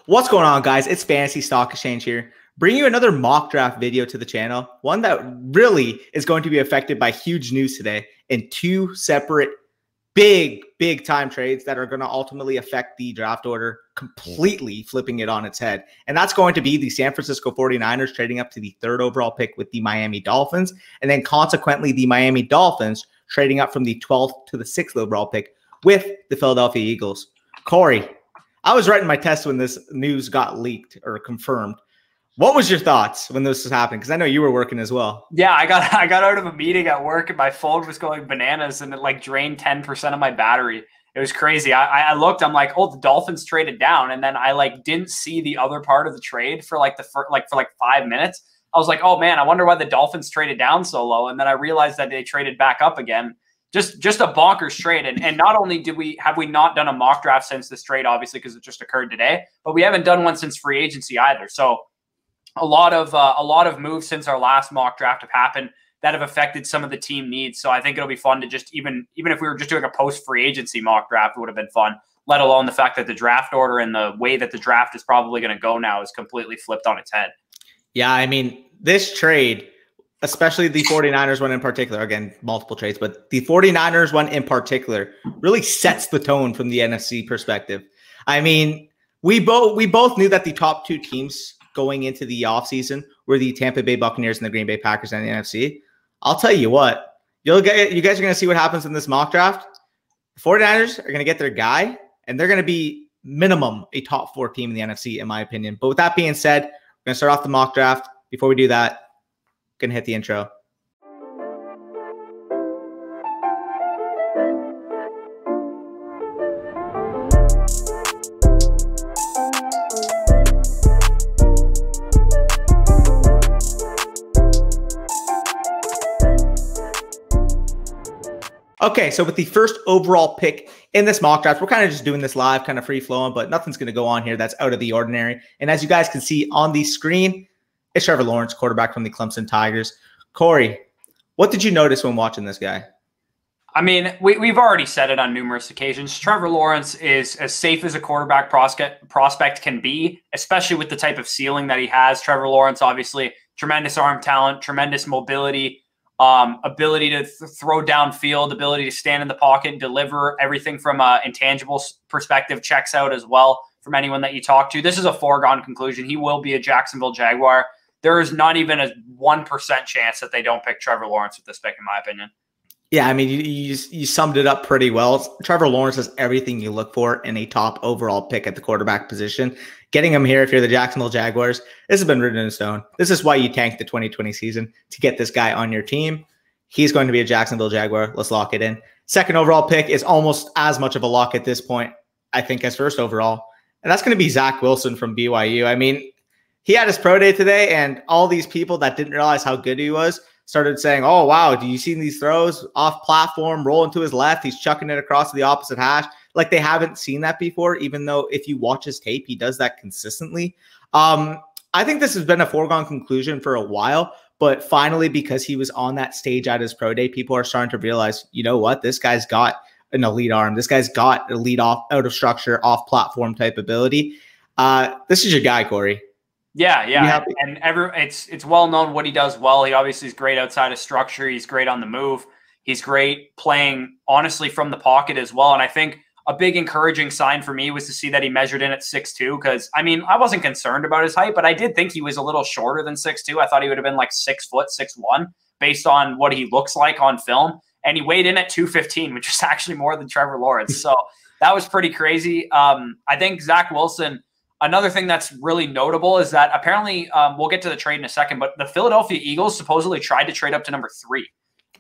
What's going on, guys? It's Fantasy Stock Exchange here, bringing you another mock draft video to the channel, one that really is going to be affected by huge news today in two separate big time trades that are going to ultimately affect the draft order, completely flipping it on its head. And that's going to be the San Francisco 49ers trading up to the 3rd overall pick with the Miami Dolphins, and then consequently the Miami Dolphins trading up from the 12th to the 6th overall pick with the Philadelphia Eagles. Corey, I was writing my test when this news got leaked or confirmed. What was your thoughts when this was happening? Because I know you were working as well. Yeah, I got out of a meeting at work and my phone was going bananas and it like drained 10% of my battery. It was crazy. I looked, I'm like, oh, the Dolphins traded down, and then I like didn't see the other part of the trade for like for 5 minutes. I was like, oh man, I wonder why the Dolphins traded down so low, and then I realized that they traded back up again. Just a bonkers trade. And not only have we not done a mock draft since this trade, obviously, because it just occurred today, but we haven't done one since free agency either. So a lot of moves since our last mock draft have happened that have affected some of the team needs. So I think it'll be fun to just even if we were just doing a post free agency mock draft, it would have been fun, let alone the fact that the draft order and the way that the draft is probably going to go now is completely flipped on its head. Yeah, I mean, this trade, especially the 49ers one in particular, again, multiple trades, but the 49ers one in particular really sets the tone from the NFC perspective. I mean, we both knew that the top two teams going into the offseason were the Tampa Bay Buccaneers and the Green Bay Packers in the NFC. I'll tell you what, you guys are going to see what happens in this mock draft. The 49ers are going to get their guy, and they're going to be minimum a top 4 team in the NFC, in my opinion. But with that being said, we're going to start off the mock draft. Before we do that, going to hit the intro. Okay, so with the first overall pick in this mock draft, we're kind of just doing this live, kind of free flowing, but nothing's going to go on here that's out of the ordinary. And as you guys can see on the screen, it's Trevor Lawrence, quarterback from the Clemson Tigers. Corey, what did you notice when watching this guy? I mean, we've already said it on numerous occasions. Trevor Lawrence is as safe as a quarterback prospect can be, especially with the type of ceiling that he has. Trevor Lawrence, obviously, tremendous arm talent, tremendous mobility, ability to throw downfield, ability to stand in the pocket and deliver. Everything from an intangible perspective checks out as well from anyone that you talk to. This is a foregone conclusion. He will be a Jacksonville Jaguar. There is not even a 1% chance that they don't pick Trevor Lawrence with this pick, in my opinion. Yeah, I mean, you summed it up pretty well. Trevor Lawrence has everything you look for in a top overall pick at the quarterback position. Getting him here, if you're the Jacksonville Jaguars, this has been written in stone. This is why you tanked the 2020 season, to get this guy on your team. He's going to be a Jacksonville Jaguar. Let's lock it in. Second overall pick is almost as much of a lock at this point, I think, as first overall. And that's going to be Zach Wilson from BYU. I mean, he had his pro day today, and all these people that didn't realize how good he was started saying, oh, wow, do you see these throws off platform, roll into his left, he's chucking it across to the opposite hash? Like, they haven't seen that before, even though if you watch his tape, he does that consistently. I think this has been a foregone conclusion for a while, but finally, because he was on that stage at his pro day, people are starting to realize, you know what, this guy's got an elite arm. This guy's got elite out of structure, off platform type ability. This is your guy, Corey. Yeah. And it's well known what he does well. He obviously is great outside of structure. He's great on the move. He's great playing, honestly, from the pocket as well. And I think a big encouraging sign for me was to see that he measured in at 6'2", because, I mean, I wasn't concerned about his height, but I did think he was a little shorter than 6'2". I thought he would have been like 6 foot, 6'1", based on what he looks like on film. And he weighed in at 215, which is actually more than Trevor Lawrence. So that was pretty crazy. I think Zach Wilson, another thing that's really notable is that apparently, we'll get to the trade in a second, but the Philadelphia Eagles supposedly tried to trade up to number 3.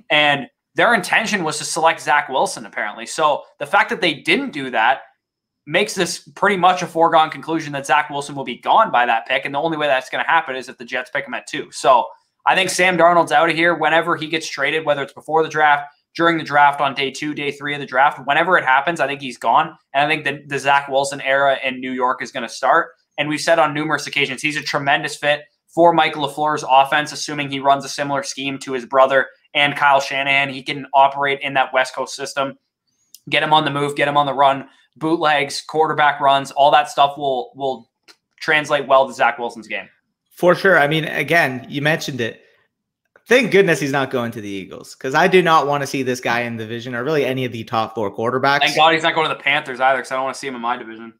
And their intention was to select Zach Wilson, apparently. So the fact that they didn't do that makes this pretty much a foregone conclusion that Zach Wilson will be gone by that pick. And the only way that's going to happen is if the Jets pick him at 2. So I think Sam Darnold's out of here whenever he gets traded, whether it's before the draft, during the draft, on day 2, day 3 of the draft. Whenever it happens, I think he's gone. And I think the Zach Wilson era in New York is going to start. And we've said on numerous occasions, he's a tremendous fit for Michael LaFleur's offense, assuming he runs a similar scheme to his brother and Kyle Shanahan. He can operate in that West Coast system, get him on the move, get him on the run, bootlegs, quarterback runs, all that stuff will translate well to Zach Wilson's game. For sure. I mean, again, you mentioned it. Thank goodness he's not going to the Eagles, because I do not want to see this guy in the division or really any of the top 4 quarterbacks. Thank God he's not going to the Panthers either, because I don't want to see him in my division.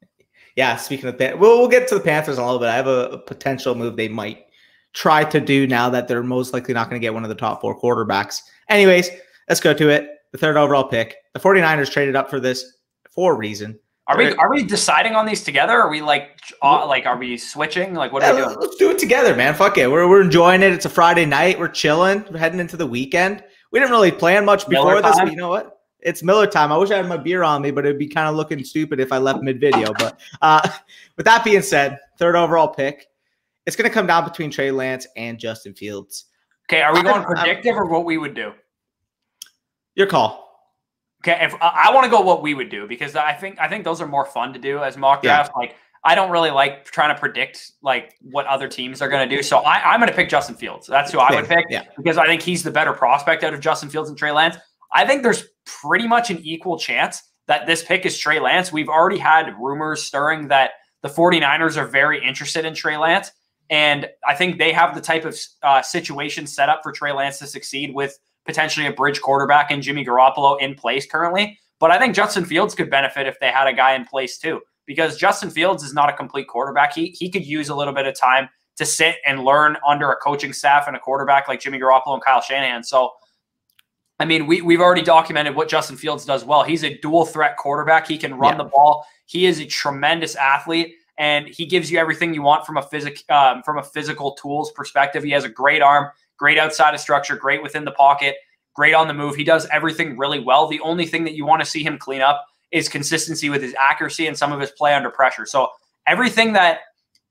Yeah, speaking of Panthers, we'll get to the Panthers in a little bit. I have a potential move they might try to do now that they're most likely not going to get one of the top 4 quarterbacks. Anyways, let's go to it. The 3rd overall pick. The 49ers traded up for this for a reason. Are we deciding on these together? Are we are we switching? Like, what are we doing? Let's do it together, man. Fuck it. We're enjoying it. It's a Friday night. We're chilling. We're heading into the weekend. We didn't really plan much before this, but you know what? It's Miller time. I wish I had my beer on me, but it'd be kind of looking stupid if I left mid-video. But with that being said, 3rd overall pick, it's going to come down between Trey Lance and Justin Fields. Okay, are we going predictive or what we would do? Your call. Okay, if I want to go what we would do, because I think those are more fun to do as mock drafts. Like, I don't really like trying to predict like what other teams are going to do. So I'm going to pick Justin Fields. That's who I would pick because I think he's the better prospect out of Justin Fields and Trey Lance. I think there's pretty much an equal chance that this pick is Trey Lance. We've already had rumors stirring that the 49ers are very interested in Trey Lance. And I think they have the type of situation set up for Trey Lance to succeed with potentially a bridge quarterback and Jimmy Garoppolo in place currently. But I think Justin Fields could benefit if they had a guy in place too, because Justin Fields is not a complete quarterback. He could use a little bit of time to sit and learn under a coaching staff and a quarterback like Jimmy Garoppolo and Kyle Shanahan. So, I mean, we've already documented what Justin Fields does well. He's a dual threat quarterback. He can run the ball. He is a tremendous athlete, and he gives you everything you want from a physical tools perspective. He has a great arm, great outside of structure, great within the pocket, great on the move. He does everything really well. The only thing that you want to see him clean up is consistency with his accuracy and some of his play under pressure. So everything that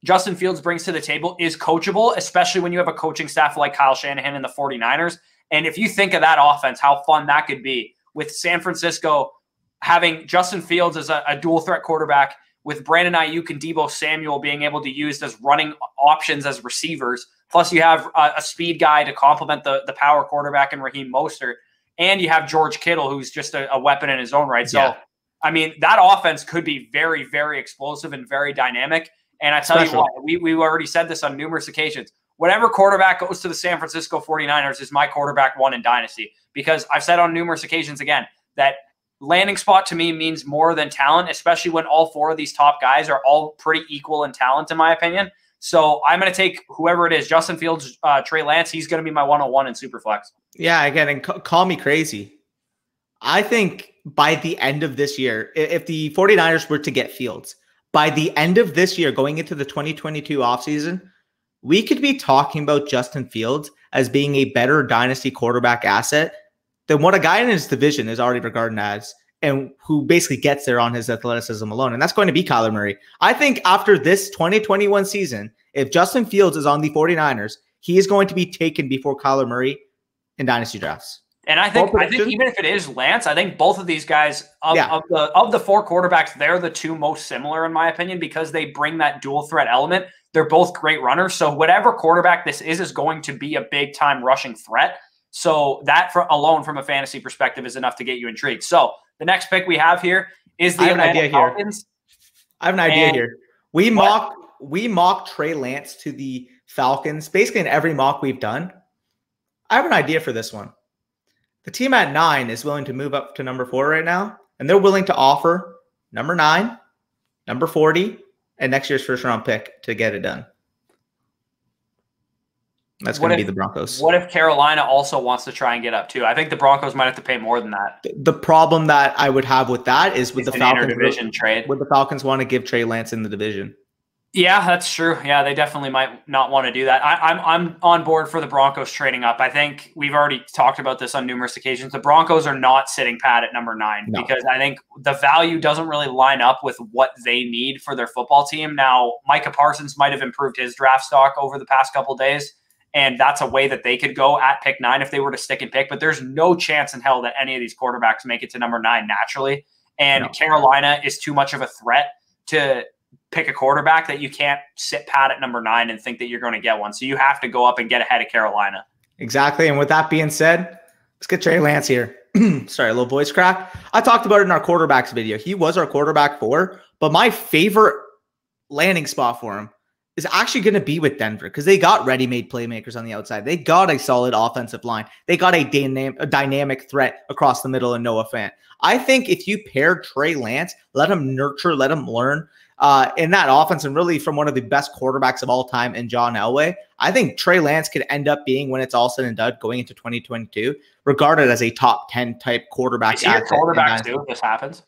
Justin Fields brings to the table is coachable, especially when you have a coaching staff like Kyle Shanahan and the 49ers. And if you think of that offense, how fun that could be with San Francisco having Justin Fields as a dual threat quarterback, with Brandon Ayuk and Deebo Samuel being able to use as running options as receivers. Plus you have a speed guy to complement the power quarterback in Raheem Mostert. And you have George Kittle, who's just a weapon in his own right. So, I mean, that offense could be very, very explosive and very dynamic. And I tell you what, we already said this on numerous occasions. Whatever quarterback goes to the San Francisco 49ers is my quarterback one in Dynasty. Because I've said on numerous occasions, again, that landing spot to me means more than talent, especially when all 4 of these top guys are all pretty equal in talent, in my opinion. So I'm going to take whoever it is, Justin Fields, Trey Lance. He's going to be my 101 in Superflex. Yeah, again, and call me crazy. I think by the end of this year, if the 49ers were to get Fields, by the end of this year, going into the 2022 offseason, we could be talking about Justin Fields as being a better dynasty quarterback asset than what a guy in his division is already regarded as, and who basically gets there on his athleticism alone. And that's going to be Kyler Murray. I think after this 2021 season, if Justin Fields is on the 49ers, he is going to be taken before Kyler Murray in dynasty drafts. And I think even if it is Lance, I think both of these guys of the 4 quarterbacks, they're the 2 most similar in my opinion, because they bring that dual threat element. They're both great runners. So whatever quarterback this is going to be a big time rushing threat. So that alone from a fantasy perspective is enough to get you intrigued. So the next pick we have here is the Atlanta Falcons. I have an idea here. We mock Trey Lance to the Falcons basically in every mock we've done. I have an idea for this one. The team at 9 is willing to move up to number 4 right now, and they're willing to offer number 9, number 40, and next year's first-round pick to get it done. That's going to be the Broncos. What if Carolina also wants to try and get up too? I think the Broncos might have to pay more than that. The problem that I would have with that is with the Falcons division trade. Would the Falcons want to give Trey Lance in the division? Yeah, that's true. Yeah, they definitely might not want to do that. I'm on board for the Broncos trading up. I think we've already talked about this on numerous occasions. The Broncos are not sitting pat at number 9 because I think the value doesn't really line up with what they need for their football team. Now, Micah Parsons might have improved his draft stock over the past couple of days, and that's a way that they could go at pick 9 if they were to stick and pick. But there's no chance in hell that any of these quarterbacks make it to number 9 naturally. And Carolina is too much of a threat to pick a quarterback that you can't sit pat at number 9 and think that you're going to get one. So you have to go up and get ahead of Carolina. Exactly. And with that being said, let's get Trey Lance here. Sorry, a little voice crack. I talked about it in our quarterbacks video. He was our quarterback 4, but my favorite landing spot for him is actually going to be with Denver because they got ready-made playmakers on the outside. They got a solid offensive line. They got a dynamic threat across the middle in Noah Fant. I think if you pair Trey Lance, let him nurture, let him learn in that offense, and really from one of the best quarterbacks of all time in John Elway, I think Trey Lance could end up being, when it's all said and done, going into 2022, regarded as a top 10 type quarterback. Is he your quarterback too if this happens?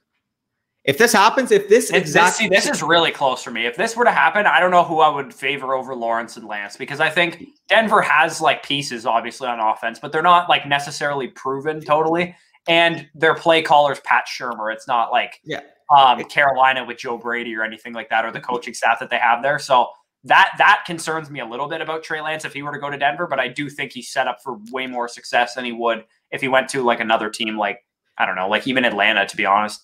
If this happens, this is really close for me. If this were to happen, I don't know who I would favor over Lawrence and Lance, because I think Denver has like pieces obviously on offense, but they're not like necessarily proven totally. And their play caller's Pat Shurmur. It's not like Carolina with Joe Brady or anything like that, or the coaching staff that they have there. So that concerns me a little bit about Trey Lance if he were to go to Denver, but I do think he's set up for way more success than he would if he went to like another team, like, I don't know, like even Atlanta, to be honest.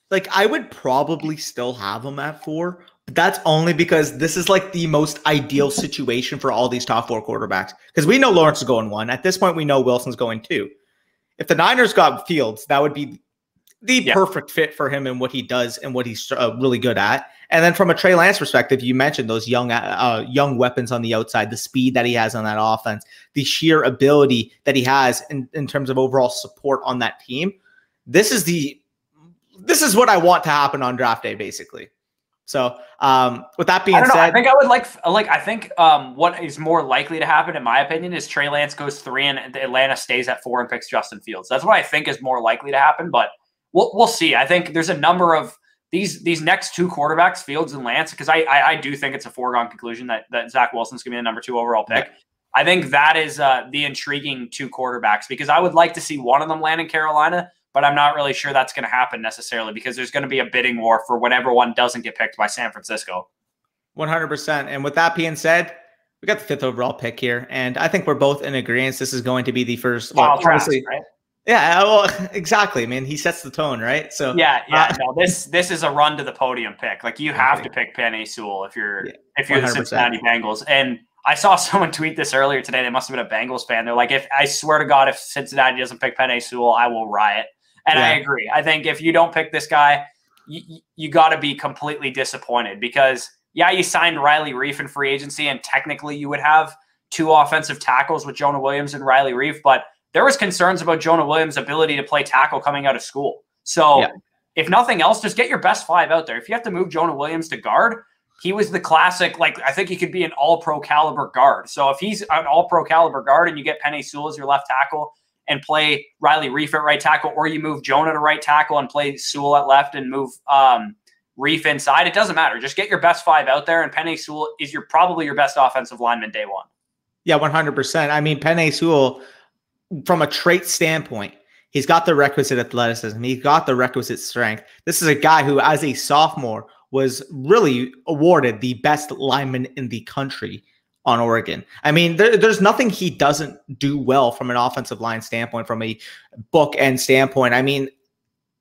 Like, I would probably still have him at 4, but that's only because this is like the most ideal situation for all these top 4 quarterbacks. Because we know Lawrence is going 1. At this point, we know Wilson's going 2. If the Niners got Fields, that would be the perfect fit for him and what he does and what he's really good at. And then from a Trey Lance perspective, you mentioned those young weapons on the outside, the speed that he has on that offense, the sheer ability that he has in terms of overall support on that team. This is what I want to happen on draft day, basically. So with that being said, I think I would I think what is more likely to happen, in my opinion, is Trey Lance goes 3 and Atlanta stays at 4 and picks Justin Fields. That's what I think is more likely to happen, but we'll see. I think there's a number of these next 2 quarterbacks, Fields and Lance, because I do think it's a foregone conclusion that Zach Wilson's going to be the number 2 overall pick. Yeah. I think that is the intriguing 2 quarterbacks, because I would like to see one of them land in Carolina, but I'm not really sure that's going to happen necessarily, because there's going to be a bidding war for whatever one doesn't get picked by San Francisco. 100%. And with that being said, we got the 5th overall pick here, and I think we're both in agreement. This is going to be the first. Well, honestly, right? Yeah, well, exactly. I mean, he sets the tone, right? So no, this is a run to the podium pick. Like, you have to pick Penn Sewell if you're the Cincinnati Bengals. And I saw someone tweet this earlier today. They must have been a Bengals fan. They're like, I swear to God, if Cincinnati doesn't pick Penn Sewell, I will riot. And I agree. I think if you don't pick this guy, you got to be completely disappointed, because you signed Riley Reif in free agency, and technically you would have 2 offensive tackles with Jonah Williams and Riley Reif, but there was concerns about Jonah Williams' ability to play tackle coming out of school. So if nothing else, just get your best 5 out there. If you have to move Jonah Williams to guard, he was the classic, like, I think he could be an all-pro caliber guard. So if he's an all-pro caliber guard and you get Penn Sewell as your left tackle and play Riley Reif at right tackle, or you move Jonah to right tackle and play Sewell at left and move Reif inside, it doesn't matter. Just get your best 5 out there, and Penn Sewell is probably your best offensive lineman day 1. Yeah, 100%. I mean, Penn Sewell, from a trait standpoint, he's got the requisite athleticism. He's got the requisite strength. This is a guy who, as a sophomore, was really awarded the best lineman in the country on Oregon. I mean, there's nothing he doesn't do well from an offensive line standpoint, from a bookend standpoint. I mean,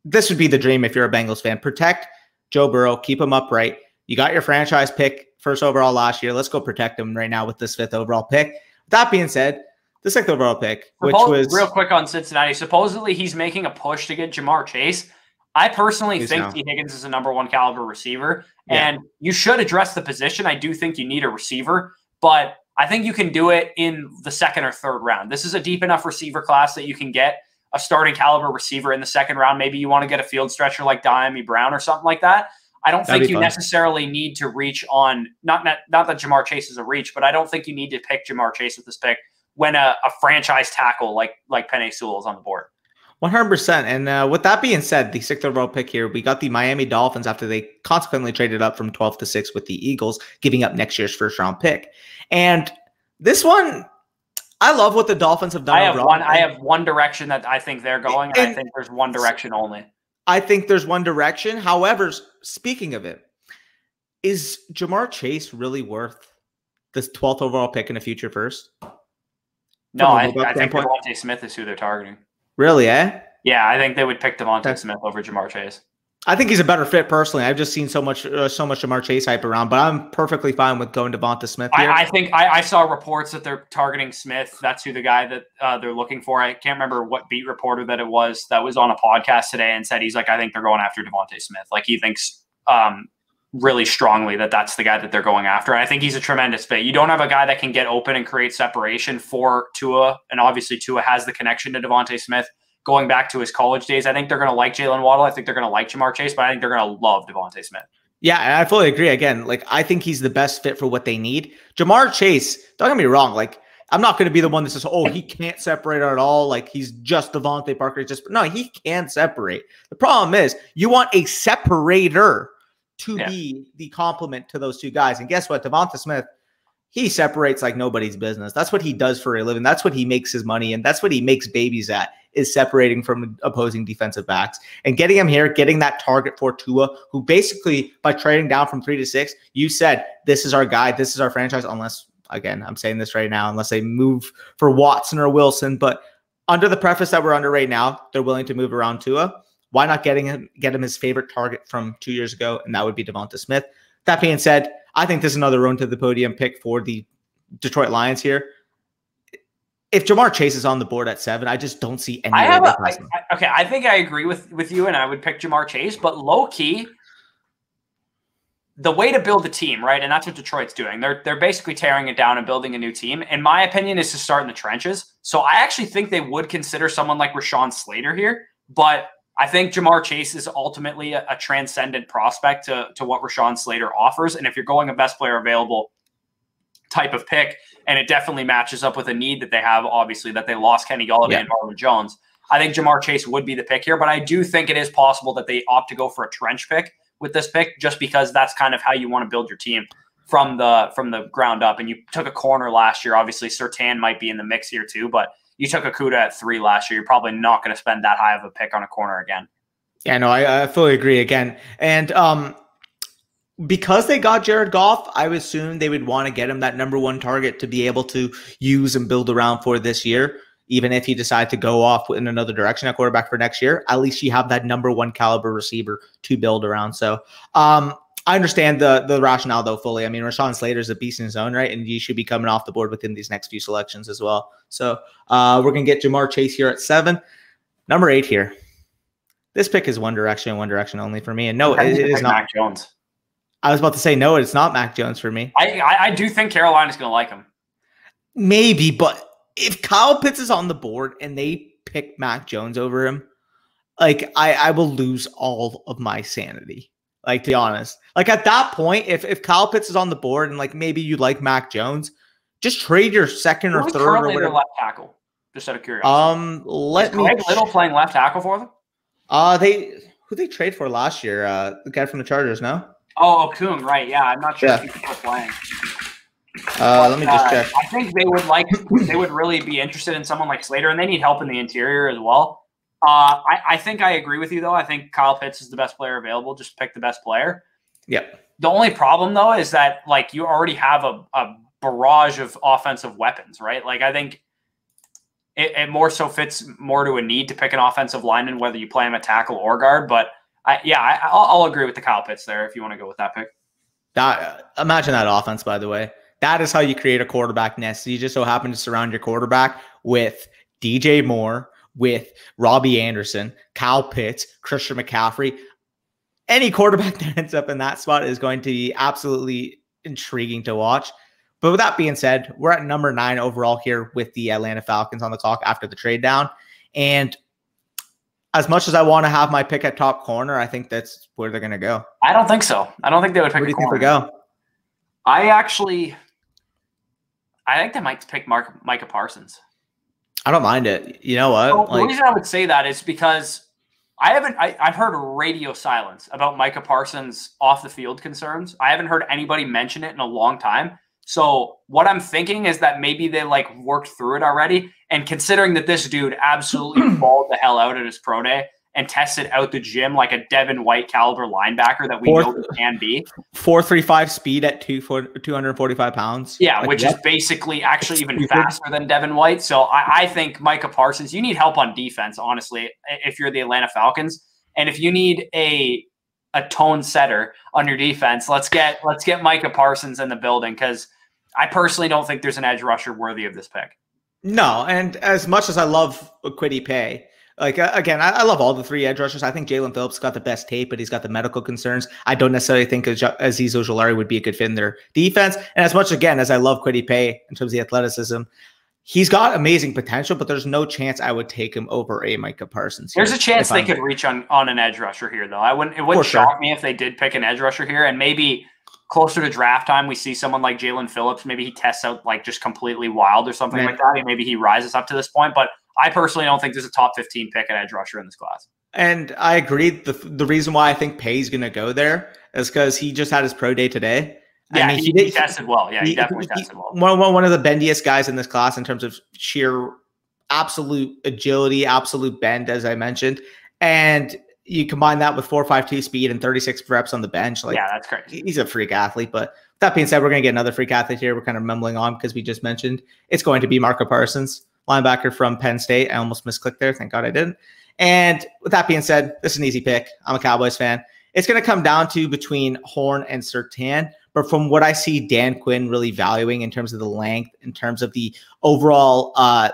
this would be the dream if you're a Bengals fan. Protect Joe Burrow, keep him upright. You got your franchise pick, 1st overall last year. Let's go protect him right now with this 5th overall pick. That being said, the 6th overall pick, which was real quick on Cincinnati. Supposedly he's making a push to get Jamar Chase. I personally think T. Higgins is a number 1 caliber receiver, and you should address the position. I do think you need a receiver, but I think you can do it in the 2nd or 3rd round. This is a deep enough receiver class that you can get a starting caliber receiver in the 2nd round. Maybe you want to get a field stretcher like Diami Brown or something like that. I don't think you necessarily need to reach on, not that Jamar Chase is a reach, but I don't think you need to pick Jamar Chase with this pick when a franchise tackle like Penn Sewell is on the board. 100%. And with that being said, the 6th overall pick here, we got the Miami Dolphins after they consequently traded up from 12 to 6 with the Eagles, giving up next year's 1st round pick. And this one, I love what the Dolphins have done. I have one direction that I think they're going, and I think there's one direction only. I think there's one direction. However, speaking of it, is Jamar Chase really worth this 12th overall pick in a future first? No, I think Devontae Smith is who they're targeting. Really, eh? Yeah, I think they would pick Devontae Smith over Jamar Chase. I think he's a better fit personally. I've just seen so much Jamar Chase hype around, but I'm perfectly fine with going Devonta Smith here. I think I saw reports that they're targeting Smith. That's who the guy that they're looking for. I can't remember what beat reporter that was on a podcast today and said he's like, I think they're going after Devonta Smith. Like, he thinks really strongly that that's the guy that they're going after. And I think he's a tremendous fit. You don't have a guy that can get open and create separation for Tua. And obviously Tua has the connection to Devontae Smith going back to his college days. I think they're going to like Jaylen Waddle. I think they're going to like Jamar Chase, but I think they're going to love Devontae Smith. Yeah, and I fully agree. Again, like I think he's the best fit for what they need. Jamar Chase, don't get me wrong, like I'm not going to be the one that says, oh, he can't separate at all. Like he's just Devontae Parker. No, he can separate. The problem is you want a separator to be the complement to those two guys. And guess what? Devonta Smith, he separates like nobody's business. That's what he does for a living. That's what he makes his money. And that's what he makes babies at, is separating from opposing defensive backs. And getting him here, getting that target for Tua, who basically, by trading down from 3 to 6, you said, this is our guy, this is our franchise, unless, again, I'm saying this right now, unless they move for Watson or Wilson. But under the preface that we're under right now, they're willing to move around Tua. Why not get him his favorite target from 2 years ago, and that would be Devonta Smith. That being said, I think this is another run to the podium pick for the Detroit Lions here. If Jamar Chase is on the board at 7, I just don't see any. I think I agree with you, and I would pick Jamar Chase, but low key, the way to build a team, right? And that's what Detroit's doing. They're basically tearing it down and building a new team. In my opinion, is to start in the trenches. So I actually think they would consider someone like Rashawn Slater here, but I think Jamar Chase is ultimately a transcendent prospect to what Rashawn Slater offers. And if you're going a best player available type of pick, and it definitely matches up with a need that they have, obviously, that they lost Kenny Golladay and Marvin Jones, I think Jamar Chase would be the pick here. But I do think it is possible that they opt to go for a trench pick with this pick, just because that's kind of how you want to build your team from the ground up. And you took a corner last year. Obviously, Surtain might be in the mix here too, but you took Okudah at 3 last year. You're probably not going to spend that high of a pick on a corner again. Yeah, no, I fully agree again. And because they got Jared Goff, I would assume they would want to get him that number 1 target to be able to use and build around for this year. Even if he decides to go off in another direction at quarterback for next year, at least you have that number 1 caliber receiver to build around. So I understand the rationale, though, fully. I mean, Rashawn Slater is a beast in his own right, and he should be coming off the board within these next few selections as well. So we're going to get Jamar Chase here at 7. Number 8 here. This pick is one direction only for me. And no, it is not. Mac Jones. I was about to say, no, it's not Mac Jones for me. I do think Carolina's going to like him. Maybe, but if Kyle Pitts is on the board and they pick Mac Jones over him, like I will lose all of my sanity. Like, to be honest, like at that point, if Kyle Pitts is on the board and like maybe you like Mac Jones, just trade your second or third or whatever. Their left tackle, just out of curiosity. Is Greg Little playing left tackle for them? Who they trade for last year? The guy from the Chargers, no? Oh, Okung, right? Yeah, I'm not sure if he's still playing. Let me just check. I think they would really be interested in someone like Slater, and they need help in the interior as well. I think I agree with you, though. I think Kyle Pitts is the best player available. Just pick the best player. Yep. The only problem, though, is that like you already have a barrage of offensive weapons, right? Like I think it more so fits more to a need to pick an offensive lineman, whether you play him at tackle or guard. But I'll agree with the Kyle Pitts there if you want to go with that pick. Imagine that offense, by the way. That is how you create a quarterback nest. You just so happen to surround your quarterback with DJ Moore, with Robbie Anderson, Kyle Pitts, Christian McCaffrey. Any quarterback that ends up in that spot is going to be absolutely intriguing to watch. But with that being said, we're at number 9 overall here with the Atlanta Falcons on the clock after the trade down. And as much as I want to have my pick at top corner, I think that's where they're going to go. I don't think so. I don't think they would pick Where do a you think corner. they go? I think they might pick Micah Parsons. I don't mind it. You know what? Well, the reason I would say that is because I've heard radio silence about Micah Parsons off the field concerns. I haven't heard anybody mention it in a long time. So what I'm thinking is that maybe they like worked through it already. And considering that this dude absolutely balled the hell out at his pro day and tested out the gym like a Devin White caliber linebacker that we know he can be. 4.35 speed at 245 pounds. Yeah, which is basically actually even faster than Devin White. So I think Micah Parsons, you need help on defense, honestly, if you're the Atlanta Falcons. And if you need a tone setter on your defense, let's get Micah Parsons in the building, because I personally don't think there's an edge rusher worthy of this pick. No, and as much as I love Kwity Paye, Like, again, I love all the three edge rushers. I think Jalen Phillips got the best tape, but he's got the medical concerns. I don't necessarily think Azeez Ojulari would be a good fit in their defense. And as much, again, as I love Kwity Paye in terms of the athleticism, he's got amazing potential, but there's no chance I would take him over a Micah Parsons. There's a chance they could reach on an edge rusher here, though. It wouldn't shock me if they did pick an edge rusher here, and maybe closer to draft time, we see someone like Jalen Phillips. Maybe he tests out like just completely wild or something like that. Maybe he rises up to this point, but I personally don't think there's a top 15 pick at edge rusher in this class. And I agree. The reason why I think Pay's going to go there is because he just had his pro day today. Yeah, I mean, he tested well. Yeah, he definitely tested well. One of the bendiest guys in this class in terms of sheer absolute agility, absolute bend, as I mentioned. And you combine that with 4.52 speed and 36 reps on the bench. Like, yeah, that's crazy. He's a freak athlete. But that being said, we're going to get another freak athlete here. We're kind of mumbling on because we just mentioned it's going to be Micah Parsons, linebacker from Penn State. I almost misclicked there. Thank God I didn't. And with that being said, this is an easy pick. I'm a Cowboys fan. It's going to come down to between Horn and Surtain. But from what I see Dan Quinn really valuing in terms of the length, in terms of the overall, I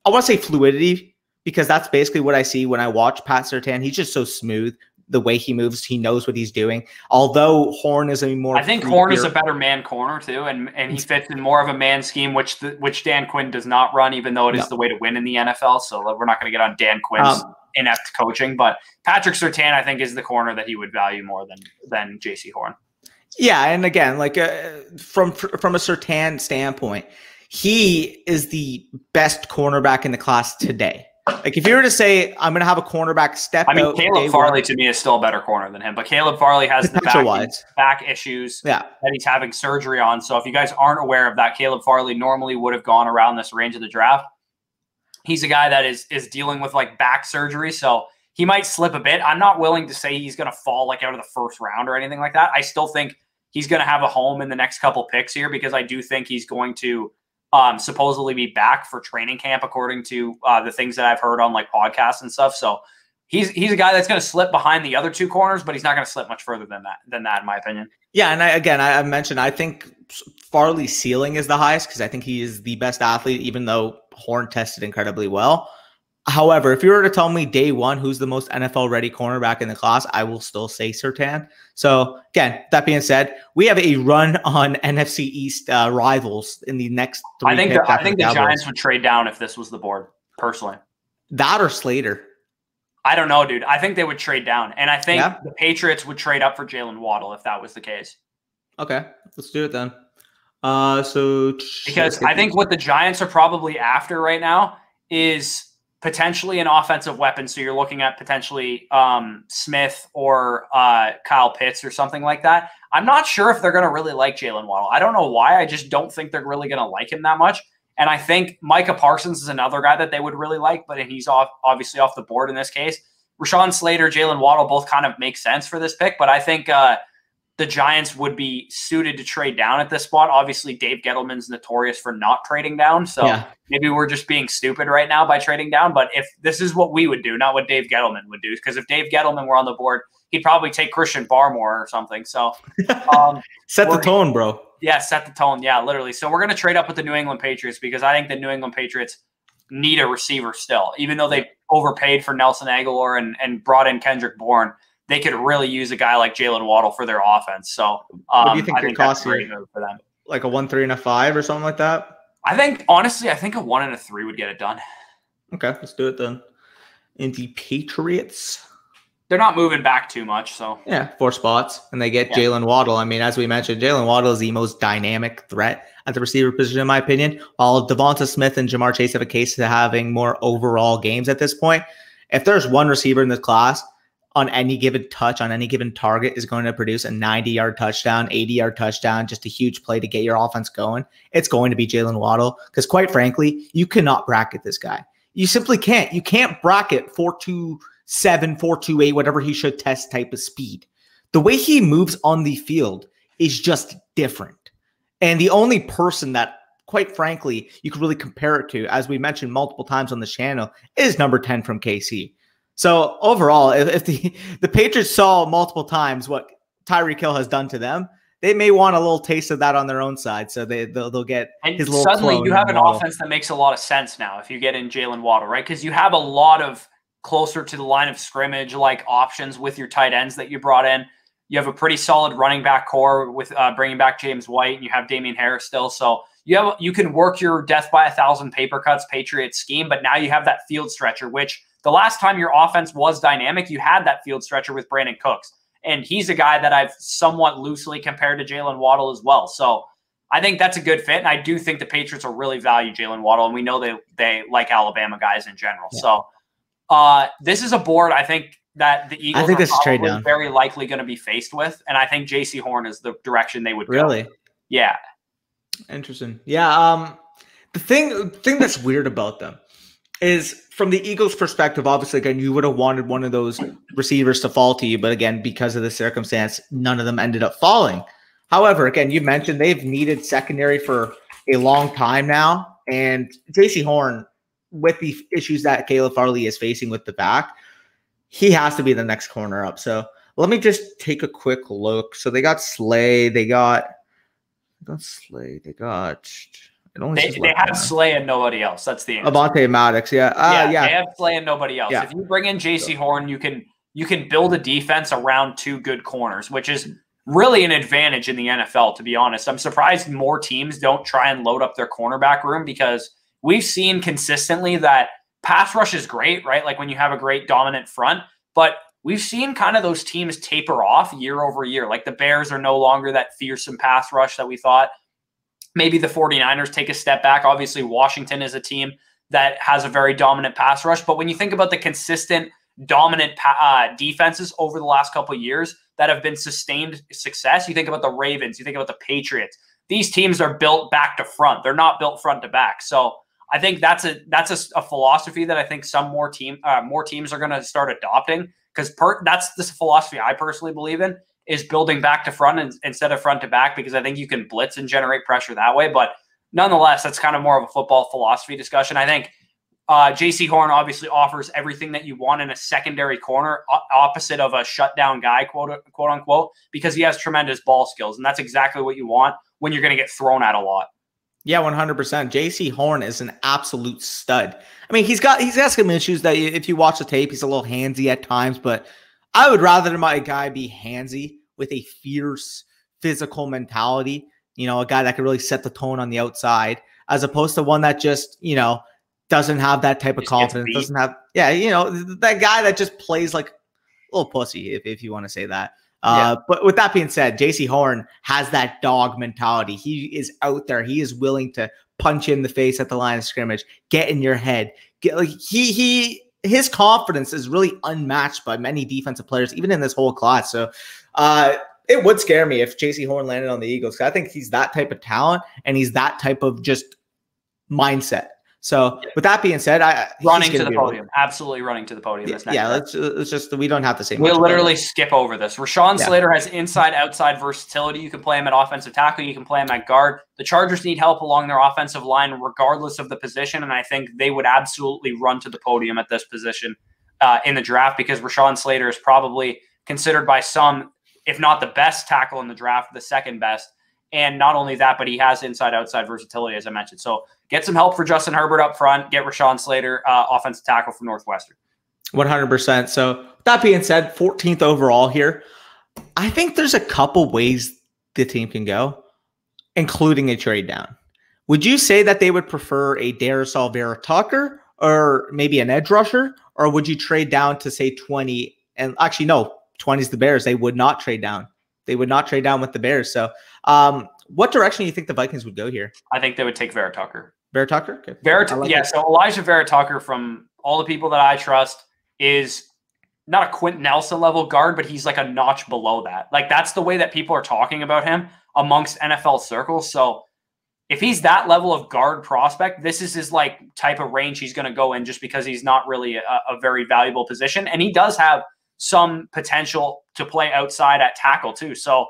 want to say fluidity, because that's basically what I see when I watch Pat Surtain. He's just so smooth. The way he moves, he knows what he's doing. Although Horn is a more, I think Horn is a better man corner too, and he fits in more of a man scheme, which Dan Quinn does not run, even though it is the way to win in the NFL. So we're not going to get on Dan Quinn's inept coaching, but Patrick Surtain, I think, is the corner that he would value more than JC Horn. Yeah, and again, like from a Surtain standpoint, he is the best cornerback in the class today. Like, if you were to say, I'm going to have a cornerback step out. I mean, Caleb Farley to me is still a better corner than him, but Caleb Farley has the back issues that he's having surgery on. So if you guys aren't aware of that, Caleb Farley normally would have gone around this range of the draft. He's a guy that is dealing with like back surgery, so he might slip a bit. I'm not willing to say he's going to fall like out of the first round or anything like that. I still think he's going to have a home in the next couple picks here, because I do think he's going to supposedly be back for training camp, according to the things that I've heard on like podcasts and stuff. So he's a guy that's going to slip behind the other two corners, but he's not going to slip much further than that, in my opinion. Yeah, and I mentioned, I think Farley's ceiling is the highest because I think he is the best athlete, even though Horn tested incredibly well. However, if you were to tell me day one who's the most NFL-ready cornerback in the class, I will still say Surtain. So, again, that being said, we have a run on NFC East rivals in the next three. I think the Giants would trade down if this was the board, personally. That or Slater? I don't know, dude. I think they would trade down. And I think the Patriots would trade up for Jaylen Waddle if that was the case. Okay, let's do it then. Because I think what the Giants are probably after right now is potentially an offensive weapon. So you're looking at potentially Smith or Kyle Pitts or something like that. I'm not sure if they're going to really like Jaylen Waddle. I don't know why. I just don't think they're really going to like him that much. And I think Micah Parsons is another guy that they would really like, but he's obviously off the board in this case. Rashawn Slater, Jaylen Waddle both kind of make sense for this pick, but I think the Giants would be suited to trade down at this spot. Obviously, Dave Gettleman's notorious for not trading down, so maybe we're just being stupid right now by trading down. But if this is what we would do, not what Dave Gettleman would do, because if Dave Gettleman were on the board, he'd probably take Christian Barmore or something. So set the tone, bro. Yeah, set the tone. Yeah, literally. So we're going to trade up with the New England Patriots, because I think the New England Patriots need a receiver still. Even though they overpaid for Nelson Aguilar and brought in Kendrick Bourne, they could really use a guy like Jaylen Waddle for their offense. So what do you think it costs you for them? Like a 1, 3, and a 5 or something like that? I think, honestly, a 1 and a 3 would get it done. Okay, let's do it then. In the Patriots, they're not moving back too much. So 4 spots, and they get Jaylen Waddle. I mean, as we mentioned, Jaylen Waddle is the most dynamic threat at the receiver position, in my opinion. While Devonta Smith and Jamar Chase have a case to having more overall games at this point, if there's one receiver in this class on any given touch, on any given target, is going to produce a 90-yard touchdown, 80-yard touchdown, just a huge play to get your offense going, it's going to be Jaylen Waddle. Because quite frankly, you cannot bracket this guy. You simply can't. You can't bracket 4.27, 4.28, whatever he should test type of speed. The way he moves on the field is just different. And the only person that, quite frankly, you could really compare it to, as we mentioned multiple times on the channel, is number 10 from KC. So overall, if the Patriots saw multiple times what Tyreek Hill has done to them, they may want a little taste of that on their own side. So they'll get his little suddenly you have an Waddle. offense that makes a lot of sense now if you get in Jaylen Waddle, right? Because you have a lot of closer to the line of scrimmage like options with your tight ends that you brought in. You have a pretty solid running back core with bringing back James White, and you have Damian Harris still. So you can work your death by 1,000 paper cuts Patriots scheme, but now you have that field stretcher, which the last time your offense was dynamic, you had that field stretcher with Brandon Cooks. And he's a guy that I've somewhat loosely compared to Jaylen Waddle as well. So I think that's a good fit. And I do think the Patriots will really value Jaylen Waddle. And we know they like Alabama guys in general. Yeah. So this is a board I think that the Eagles are probably very likely going to be faced with. And I think JC Horn is the direction they would go. Really? Yeah. Interesting. Yeah. The thing that's weird about them is from the Eagles' perspective, obviously, again, you would have wanted one of those receivers to fall to you. But again, because of the circumstance, none of them ended up falling. However, again, you mentioned they've needed secondary for a long time now. And JC Horn, with the issues that Caleb Farley is facing with the back, he has to be the next corner up. So let me just take a quick look. So they got Slay. They have Slay and nobody else. That's the answer. Avonte Maddox, yeah. They have Slay and nobody else. Yeah. If you bring in JC Horn, you can build a defense around two good corners, which is really an advantage in the NFL, to be honest. I'm surprised more teams don't try and load up their cornerback room because we've seen consistently that pass rush is great, right? Like when you have a great dominant front, but we've seen kind of those teams taper off year over year. Like the Bears are no longer that fearsome pass rush that we thought. Maybe the 49ers take a step back. Obviously, Washington is a team that has a very dominant pass rush. But when you think about the consistent, dominant defenses over the last couple of years that have been sustained success, you think about the Ravens, you think about the Patriots. These teams are built back to front. They're not built front to back. So I think that's a philosophy that I think more teams are going to start adopting because that's the philosophy I personally believe in. Is building back to front instead of front to back because I think you can blitz and generate pressure that way. But nonetheless, that's kind of more of a football philosophy discussion. I think JC Horn obviously offers everything that you want in a secondary corner, opposite of a shutdown guy, quote unquote, because he has tremendous ball skills. And that's exactly what you want when you're going to get thrown at a lot. Yeah, 100%. JC Horn is an absolute stud. I mean, he's got some issues that if you watch the tape, he's a little handsy at times, but I would rather my guy be handsy with a fierce physical mentality, a guy that can really set the tone on the outside, as opposed to one that just, doesn't have that type of confidence, doesn't have, that guy that just plays like a little pussy, if you want to say that. But with that being said, JC Horn has that dog mentality. He is out there. He is willing to punch you in the face at the line of scrimmage, get in your head. His confidence is really unmatched by many defensive players, even in this whole class. So it would scare me if JC Horn landed on the Eagles. I think he's that type of talent and he's that type of just mindset. So with that being said, running to the podium, absolutely running to the podium. Let's just, we don't have to say much. We'll literally skip over this. Rashawn Slater has inside outside versatility. You can play him at offensive tackle. You can play him at guard. The Chargers need help along their offensive line, regardless of the position. And I think they would absolutely run to the podium at this position in the draft because Rashawn Slater is probably considered by some, if not the best tackle in the draft, the second best. And not only that, but he has inside-outside versatility, as I mentioned. So get some help for Justin Herbert up front. Get Rashawn Slater, offensive tackle from Northwestern. 100%. So that being said, 14th overall here. I think there's a couple ways the team can go, including a trade down. Would you say that they would prefer a Darrisaw Vera-Tucker or maybe an edge rusher? Or would you trade down to, say, 20? And actually, no, 20 is the Bears. They would not trade down. They would not trade down with the Bears. So what direction do you think the Vikings would go here? I think they would take Vera-Tucker. Vera-Tucker? Okay. So Elijah Vera-Tucker, from all the people that I trust, is not a Quentin Nelson level guard, but he's like a notch below that. Like that's the way that people are talking about him amongst NFL circles. So if he's that level of guard prospect, this is his like type of range he's going to go in just because he's not really a very valuable position. And he does have some potential to play outside at tackle too. So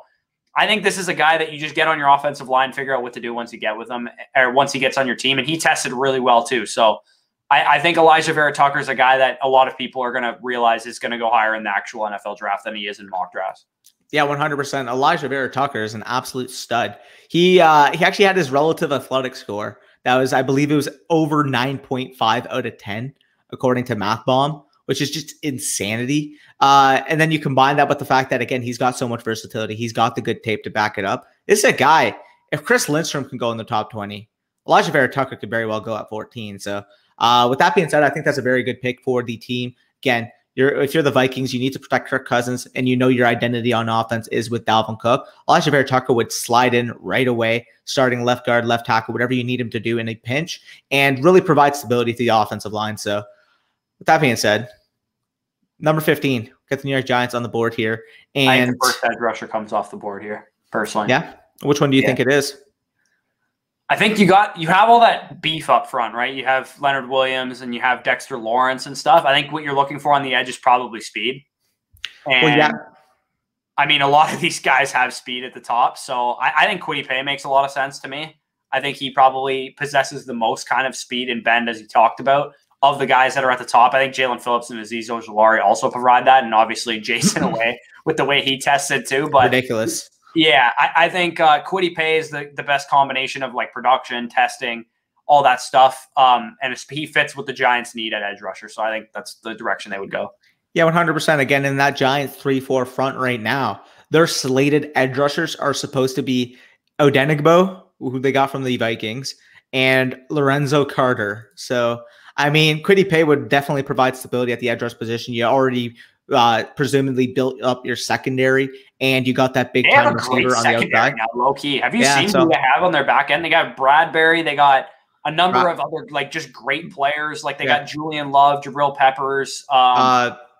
I think this is a guy that you just get on your offensive line, figure out what to do once you get with him or once he gets on your team. And he tested really well too. So I think Elijah Vera-Tucker is a guy that a lot of people are going to realize is going to go higher in the actual NFL draft than he is in mock drafts. Yeah, 100%. Elijah Vera Tucker is an absolute stud. He actually had his relative athletic score. That was, I believe it was over 9.5 out of 10, according to MathBomb, which is just insanity. And then you combine that with the fact that, again, he's got so much versatility. He's got the good tape to back it up. This is a guy, if Chris Lindstrom can go in the top 20, Elijah Vera Tucker could very well go at 14. So with that being said, I think that's a very good pick for the team. Again, if you're the Vikings, you need to protect Kirk Cousins, and you know your identity on offense is with Dalvin Cook. Elijah Vera Tucker would slide in right away, starting left guard, left tackle, whatever you need him to do in a pinch, and really provide stability to the offensive line. So with that being said, number 15, get the New York Giants on the board here. And I think the first edge rusher comes off the board here, personally. Yeah? Which one do you think it is? I think you have all that beef up front, right? You have Leonard Williams and you have Dexter Lawrence and stuff. I think what you're looking for on the edge is probably speed. And I mean, a lot of these guys have speed at the top. So I think Kwity Paye makes a lot of sense to me. I think he probably possesses the most kind of speed and bend, as you talked about, of the guys that are at the top. I think Jalen Phillips and Azeez Ojulari also provide that. And obviously Jason Away with the way he tested too. But ridiculous. Yeah, I think Kwity Paye is the best combination of like production, testing, all that stuff. And he fits what the Giants need at edge rusher. So I think that's the direction they would go. Yeah, 100%. Again, in that Giants 3-4 front right now, their slated edge rushers are supposed to be Odenigbo, who they got from the Vikings, and Lorenzo Carter. So, I mean, Kwity Paye would definitely provide stability at the edge rush position. You already presumably built up your secondary, and you got that big time receiver on the outside. Now, low key. Have you seen who they have on their back end? They got Bradbury. They got a number of other like just great players. Like they got Julian Love, Jabril Peppers,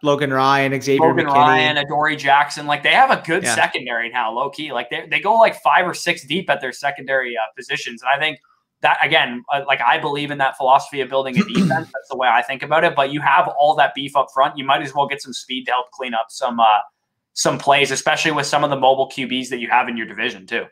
Logan Ryan, Xavier McKinney, Ryan, Adoree Jackson. Like they have a good secondary now, low key. Like they go like 5 or 6 deep at their secondary positions, and I think that, again, like I believe in that philosophy of building a defense. That's the way I think about it. But you have all that beef up front. You might as well get some speed to help clean up some plays, especially with some of the mobile QBs that you have in your division too.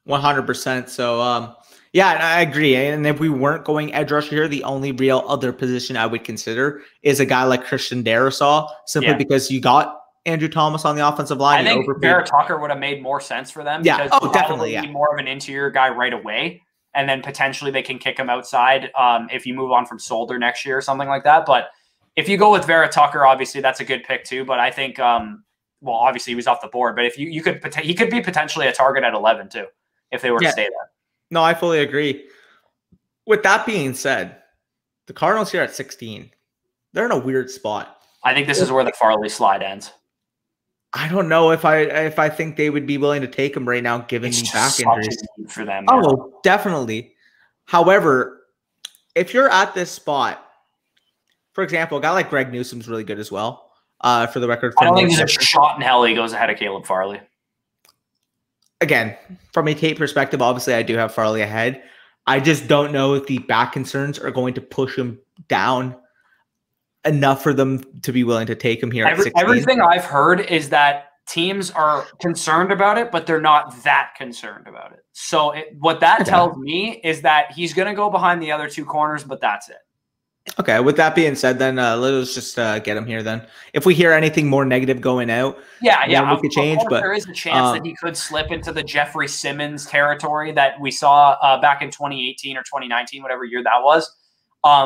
100%. So, yeah, I agree. And if we weren't going edge rusher here, the only real other position I would consider is a guy like Christian Darrisaw, simply because you got Andrew Thomas on the offensive line. I think Barrett Tucker would have made more sense for them. Yeah, because definitely. Need more of an interior guy right away. And then potentially they can kick him outside if you move on from Solder next year or something like that. But if you go with Vera Tucker, obviously that's a good pick too. But I think, well, obviously he was off the board. But if he could be potentially a target at 11 too, if they were to stay there. No, I fully agree. With that being said, the Cardinals here at 16, they're in a weird spot. I think this is where the Farley slide ends. I don't know if I think they would be willing to take him right now, given the back injuries for them. Oh, definitely. However, if you're at this spot, for example, a guy like Greg Newsom's really good as well. For the record, I don't think there's a shot in hell he goes ahead of Caleb Farley. Again, from a tape perspective, obviously I do have Farley ahead. I just don't know if the back concerns are going to push him down enough for them to be willing to take him here at 16. Everything I've heard is that teams are concerned about it, but they're not that concerned about it. So what that tells me is that he's going to go behind the other 2 corners, but that's it. Okay, with that being said, then let's just get him here then. If we hear anything more negative going out, we could change. But there is a chance that he could slip into the Jeffrey Simmons territory that we saw back in 2018 or 2019, whatever year that was.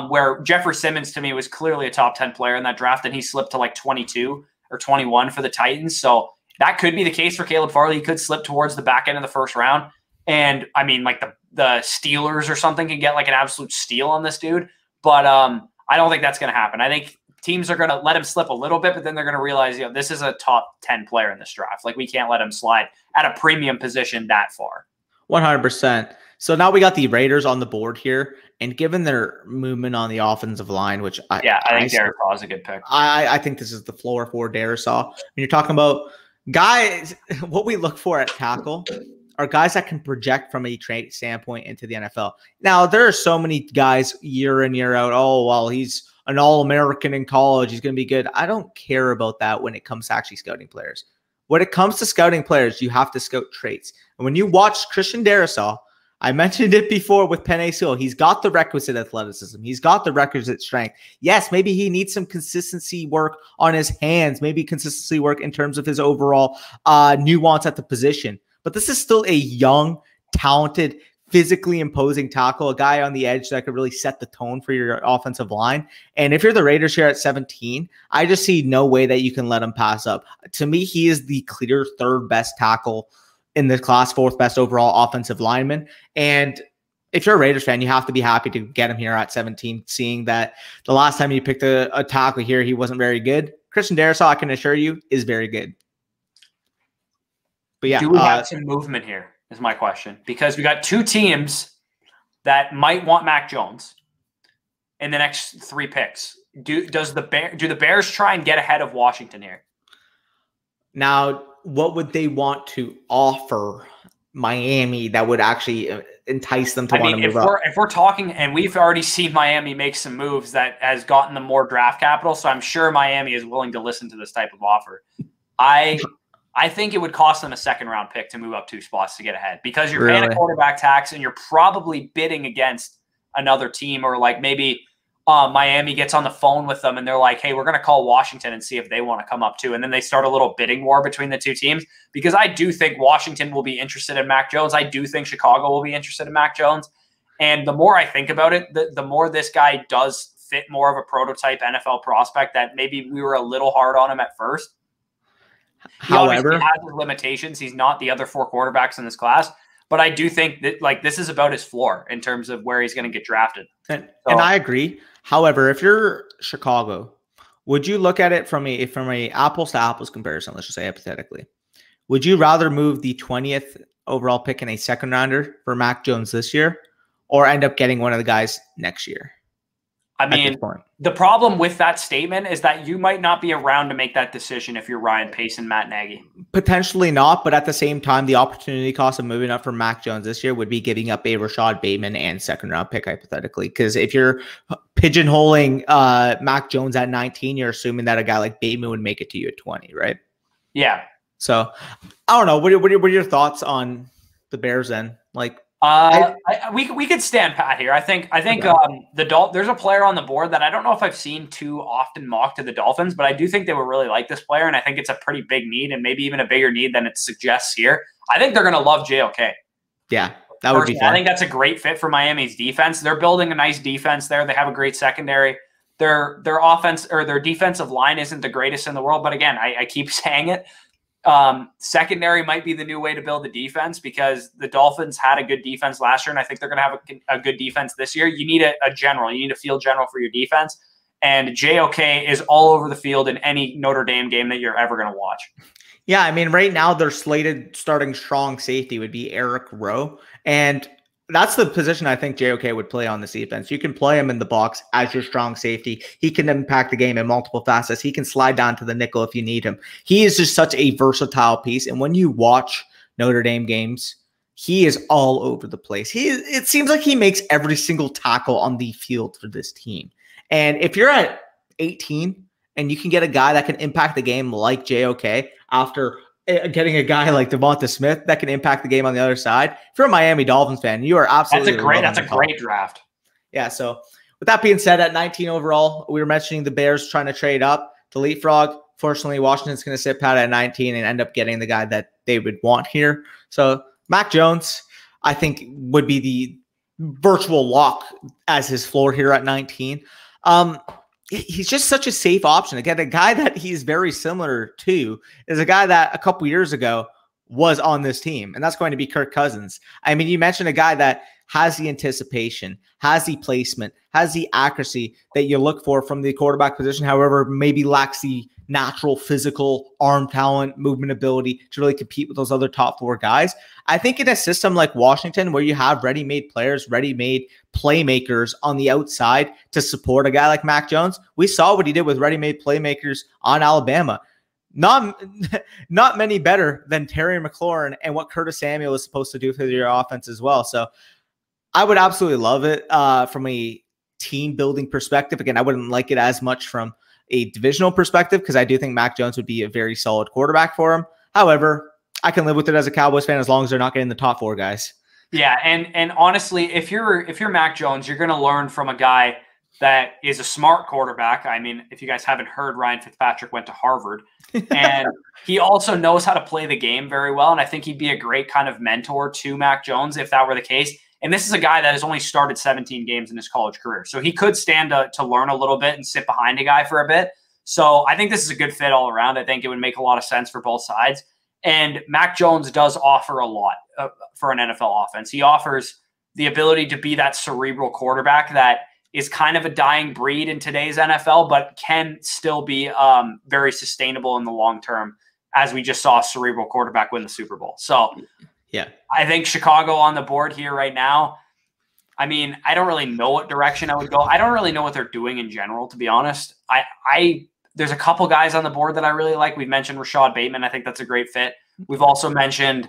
Where Jeffrey Simmons to me was clearly a top 10 player in that draft, and he slipped to like 22 or 21 for the Titans. So that could be the case for Caleb Farley. He could slip towards the back end of the first round. And I mean, like the Steelers or something can get like an absolute steal on this dude. But I don't think that's going to happen. I think teams are going to let him slip a little bit, but then they're going to realize, this is a top 10 player in this draft. Like we can't let him slide at a premium position that far. 100%. So now we got the Raiders on the board here, and given their movement on the offensive line, which I think Darrisaw is a good pick. I think this is the floor for Darrisaw. When you're talking about guys, what we look for at tackle are guys that can project from a trade standpoint into the NFL. Now, there are so many guys year in, year out. Oh, well, he's an All-American in college. He's going to be good. I don't care about that when it comes to actually scouting players. When it comes to scouting players, you have to scout traits. And when you watch Christian Darrisaw, I mentioned it before with Penn. He's got the requisite athleticism. He's got the requisite strength. Yes, maybe he needs some consistency work on his hands, maybe consistency work in terms of his overall nuance at the position. But this is still a young, talented, physically imposing tackle, a guy on the edge that could really set the tone for your offensive line. And if you're the Raiders here at 17, I just see no way that you can let him pass up. To me, he is the clear third best tackle in the class, fourth best overall offensive lineman. And if you're a Raiders fan, you have to be happy to get him here at 17, seeing that the last time you picked a tackle here, he wasn't very good. Christian Darrisaw, I can assure you, is very good. But yeah. Do we have some movement here is my question. Because we got two teams that might want Mac Jones in the next 3 picks. Do the Bears try and get ahead of Washington here? Now, what would they want to offer Miami that would actually entice them to want to move up? If we're talking, and we've already seen Miami make some moves that has gotten them more draft capital, so I'm sure Miami is willing to listen to this type of offer. I think it would cost them a 2nd-round pick to move up 2 spots to get ahead, because you're paying a quarterback tax and you're probably bidding against another team, or like maybe Miami gets on the phone with them and they're like, hey, we're going to call Washington and see if they want to come up too. And then they start a little bidding war between the 2 teams, because I do think Washington will be interested in Mac Jones. I do think Chicago will be interested in Mac Jones. And the more I think about it, the more this guy does fit more of a prototype NFL prospect that maybe we were a little hard on him at first. However, he has his limitations. He's not the other 4 quarterbacks in this class. But I do think that this is about his floor in terms of where he's going to get drafted. And I agree. However, if you're Chicago, would you look at it from a apples to apples comparison? Let's just say hypothetically, would you rather move the 20th overall pick in a 2nd rounder for Mac Jones this year, or end up getting one of the guys next year? I mean, the problem with that statement is that you might not be around to make that decision if you're Ryan Pace and Matt Nagy. Potentially not, but at the same time, the opportunity cost of moving up for Mac Jones this year would be giving up a Rashad Bateman and 2nd-round pick, hypothetically. Because if you're pigeonholing Mac Jones at 19, you're assuming that a guy like Bateman would make it to you at 20, right? Yeah. So, I don't know. What are your thoughts on the Bears then? Like, we could stand pat here. I think there's a player on the board that I don't know if I've seen too often mocked to the Dolphins, but I do think they would really like this player, and I think it's a pretty big need, and maybe even a bigger need than it suggests here. I think they're going to love JOK. Yeah, that would be fun. I think that's a great fit for Miami's defense. They're building a nice defense there. They have a great secondary. Their offense or their defensive line isn't the greatest in the world, but again, I keep saying it. Secondary might be the new way to build the defense, because the Dolphins had a good defense last year, and I think they're going to have a good defense this year. You need a general. You need a field general for your defense, and JOK is all over the field in any Notre Dame game that you're ever going to watch. Yeah, I mean, right now their slated starting strong safety would be Eric Rowe, and that's the position I think JOK would play on this defense. You can play him in the box as your strong safety. He can impact the game in multiple facets. He can slide down to the nickel if you need him. He is just such a versatile piece. And when you watch Notre Dame games, he is all over the place. It seems like he makes every single tackle on the field for this team. And if you're at 18 and you can get a guy that can impact the game like JOK after getting a guy like Devonta Smith that can impact the game on the other side. If you're a Miami Dolphins fan, you are absolutely that's a great draft. Yeah. So with that being said, at 19 overall, we were mentioning the Bears trying to trade up to leapfrog. Fortunately, Washington's going to sit pat at 19 and end up getting the guy that they would want here. So Mac Jones, I think, would be the virtual lock as his floor here at 19. He's just such a safe option. Again, a guy that he's very similar to is a guy that a couple years ago was on this team, and that's going to be Kirk Cousins. I mean, you mentioned a guy that has the anticipation, has the placement, has the accuracy that you look for from the quarterback position, however, maybe lacks the natural physical arm talent, movement ability to really compete with those other top 4 guys. I think in a system like Washington, where you have ready-made players, ready-made playmakers on the outside to support a guy like Mac Jones, we saw what he did with ready-made playmakers on Alabama. Not many better than Terry McLaurin and what Curtis Samuel is supposed to do for your offense as well. So I would absolutely love it from a team building perspective. Again, I wouldn't like it as much from a divisional perspective, because I do think Mac Jones would be a very solid quarterback for him. However, I can live with it as a Cowboys fan as long as they're not getting the top 4 guys. Yeah, and honestly, if you're Mac Jones, you're going to learn from a guy that is a smart quarterback. I mean, if you guys haven't heard, Ryan Fitzpatrick went to Harvard, and he also knows how to play the game very well. And I think he'd be a great kind of mentor to Mac Jones if that were the case. And this is a guy that has only started 17 games in his college career, so he could stand to learn a little bit and sit behind a guy for a bit. So I think this is a good fit all around. I think it would make a lot of sense for both sides. And Mac Jones does offer a lot for an NFL offense. He offers the ability to be that cerebral quarterback that is kind of a dying breed in today's NFL, but can still be very sustainable in the long term, as we just saw a cerebral quarterback win the Super Bowl. So yeah, I think Chicago on the board here right now. I mean, I don't really know what direction I would go. I don't really know what they're doing in general, to be honest. There's a couple guys on the board that I really like. We've mentioned Rashad Bateman. I think that's a great fit. We've also mentioned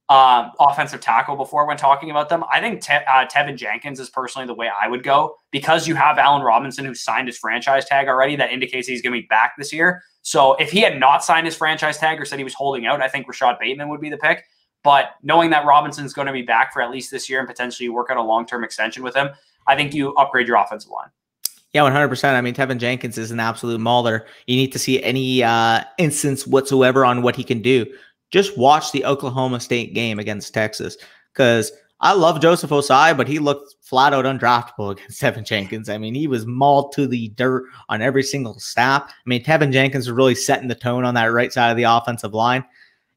offensive tackle before when talking about them. I think Tevin Jenkins is personally the way I would go, because you have Allen Robinson, who signed his franchise tag already. That indicates he's going to be back this year. So if he had not signed his franchise tag or said he was holding out, I think Rashad Bateman would be the pick. But knowing that Robinson's going to be back for at least this year and potentially work out a long-term extension with him, I think you upgrade your offensive line. Yeah, 100%. I mean, Tevin Jenkins is an absolute mauler. You need to see any instance whatsoever on what he can do. Just watch the Oklahoma State game against Texas, because I love Joseph Osai, but he looked flat out undraftable against Tevin Jenkins. I mean, he was mauled to the dirt on every single snap. I mean, Tevin Jenkins was really setting the tone on that right side of the offensive line.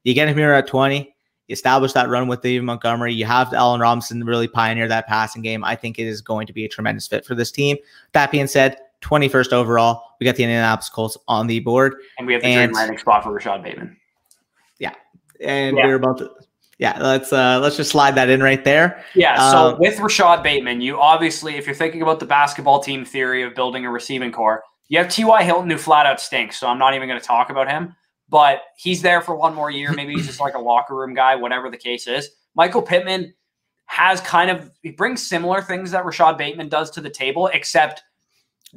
You get him here at 20. You establish that run with David Montgomery. You have Allen Robinson really pioneer that passing game. I think it is going to be a tremendous fit for this team. That being said, 21st overall, we got the Indianapolis Colts on the board. And we have the dream landing spot for Rashad Bateman. Yeah. And we're about to let's just slide that in right there. Yeah, so with Rashad Bateman, you obviously, if you're thinking about the basketball team theory of building a receiving core, you have T.Y. Hilton, who flat out stinks, so I'm not even going to talk about him. But he's there for one more year. Maybe he's just like a locker room guy, whatever the case is. Michael Pittman he brings similar things that Rashad Bateman does to the table, except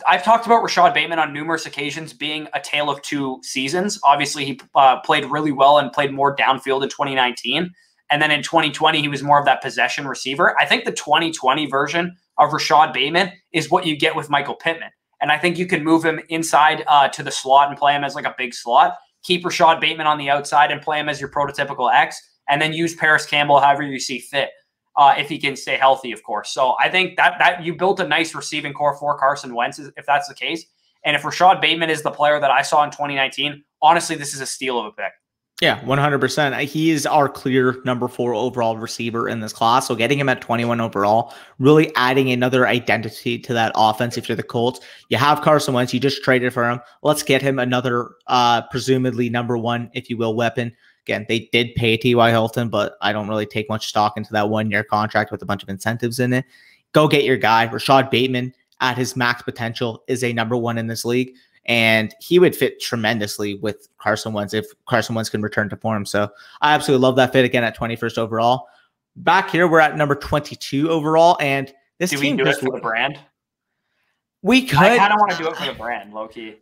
I've talked about Rashad Bateman on numerous occasions being a tale of two seasons. Obviously, he played really well and played more downfield in 2019. And then in 2020, he was more of that possession receiver. I think the 2020 version of Rashad Bateman is what you get with Michael Pittman. And I think you can move him inside to the slot and play him as like a big slot. Keep Rashad Bateman on the outside and play him as your prototypical X, and then use Paris Campbell however you see fit, if he can stay healthy, of course. So I think that you built a nice receiving core for Carson Wentz, if that's the case. And if Rashad Bateman is the player that I saw in 2019, honestly, this is a steal of a pick. Yeah, 100%. He is our clear number 4 overall receiver in this class. So getting him at 21 overall, really adding another identity to that offense. If you're the Colts, you have Carson Wentz, you just traded for him. Let's get him another presumably number 1, if you will, weapon. Again, they did pay T.Y. Hilton, but I don't really take much stock into that 1-year contract with a bunch of incentives in it. Go get your guy. Rashad Bateman at his max potential is a number 1 in this league. And he would fit tremendously with Carson Wentz if Carson Wentz can return to form. So I absolutely love that fit again at 21st overall. Back here, we're at number 22 overall. And this team do it for the brand? We could. I kind of want to do it for the brand, low key.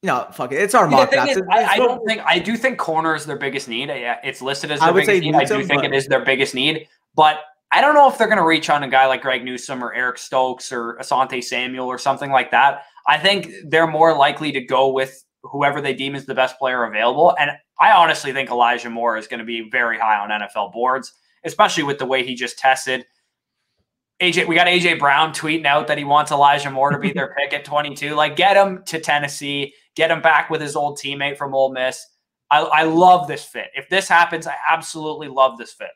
No, fuck it. It's our mock draft. I do think corner is their biggest need. Yeah, it's listed as their biggest need. I do think it is their biggest need. But I don't know if they're going to reach on a guy like Greg Newsome or Eric Stokes or Asante Samuel or something like that. I think they're more likely to go with whoever they deem is the best player available. And I honestly think Elijah Moore is going to be very high on NFL boards, especially with the way he just tested. We got AJ Brown tweeting out that he wants Elijah Moore to be their pick at 22. Like, get him to Tennessee, get him back with his old teammate from Ole Miss. I love this fit. If this happens, I absolutely love this fit.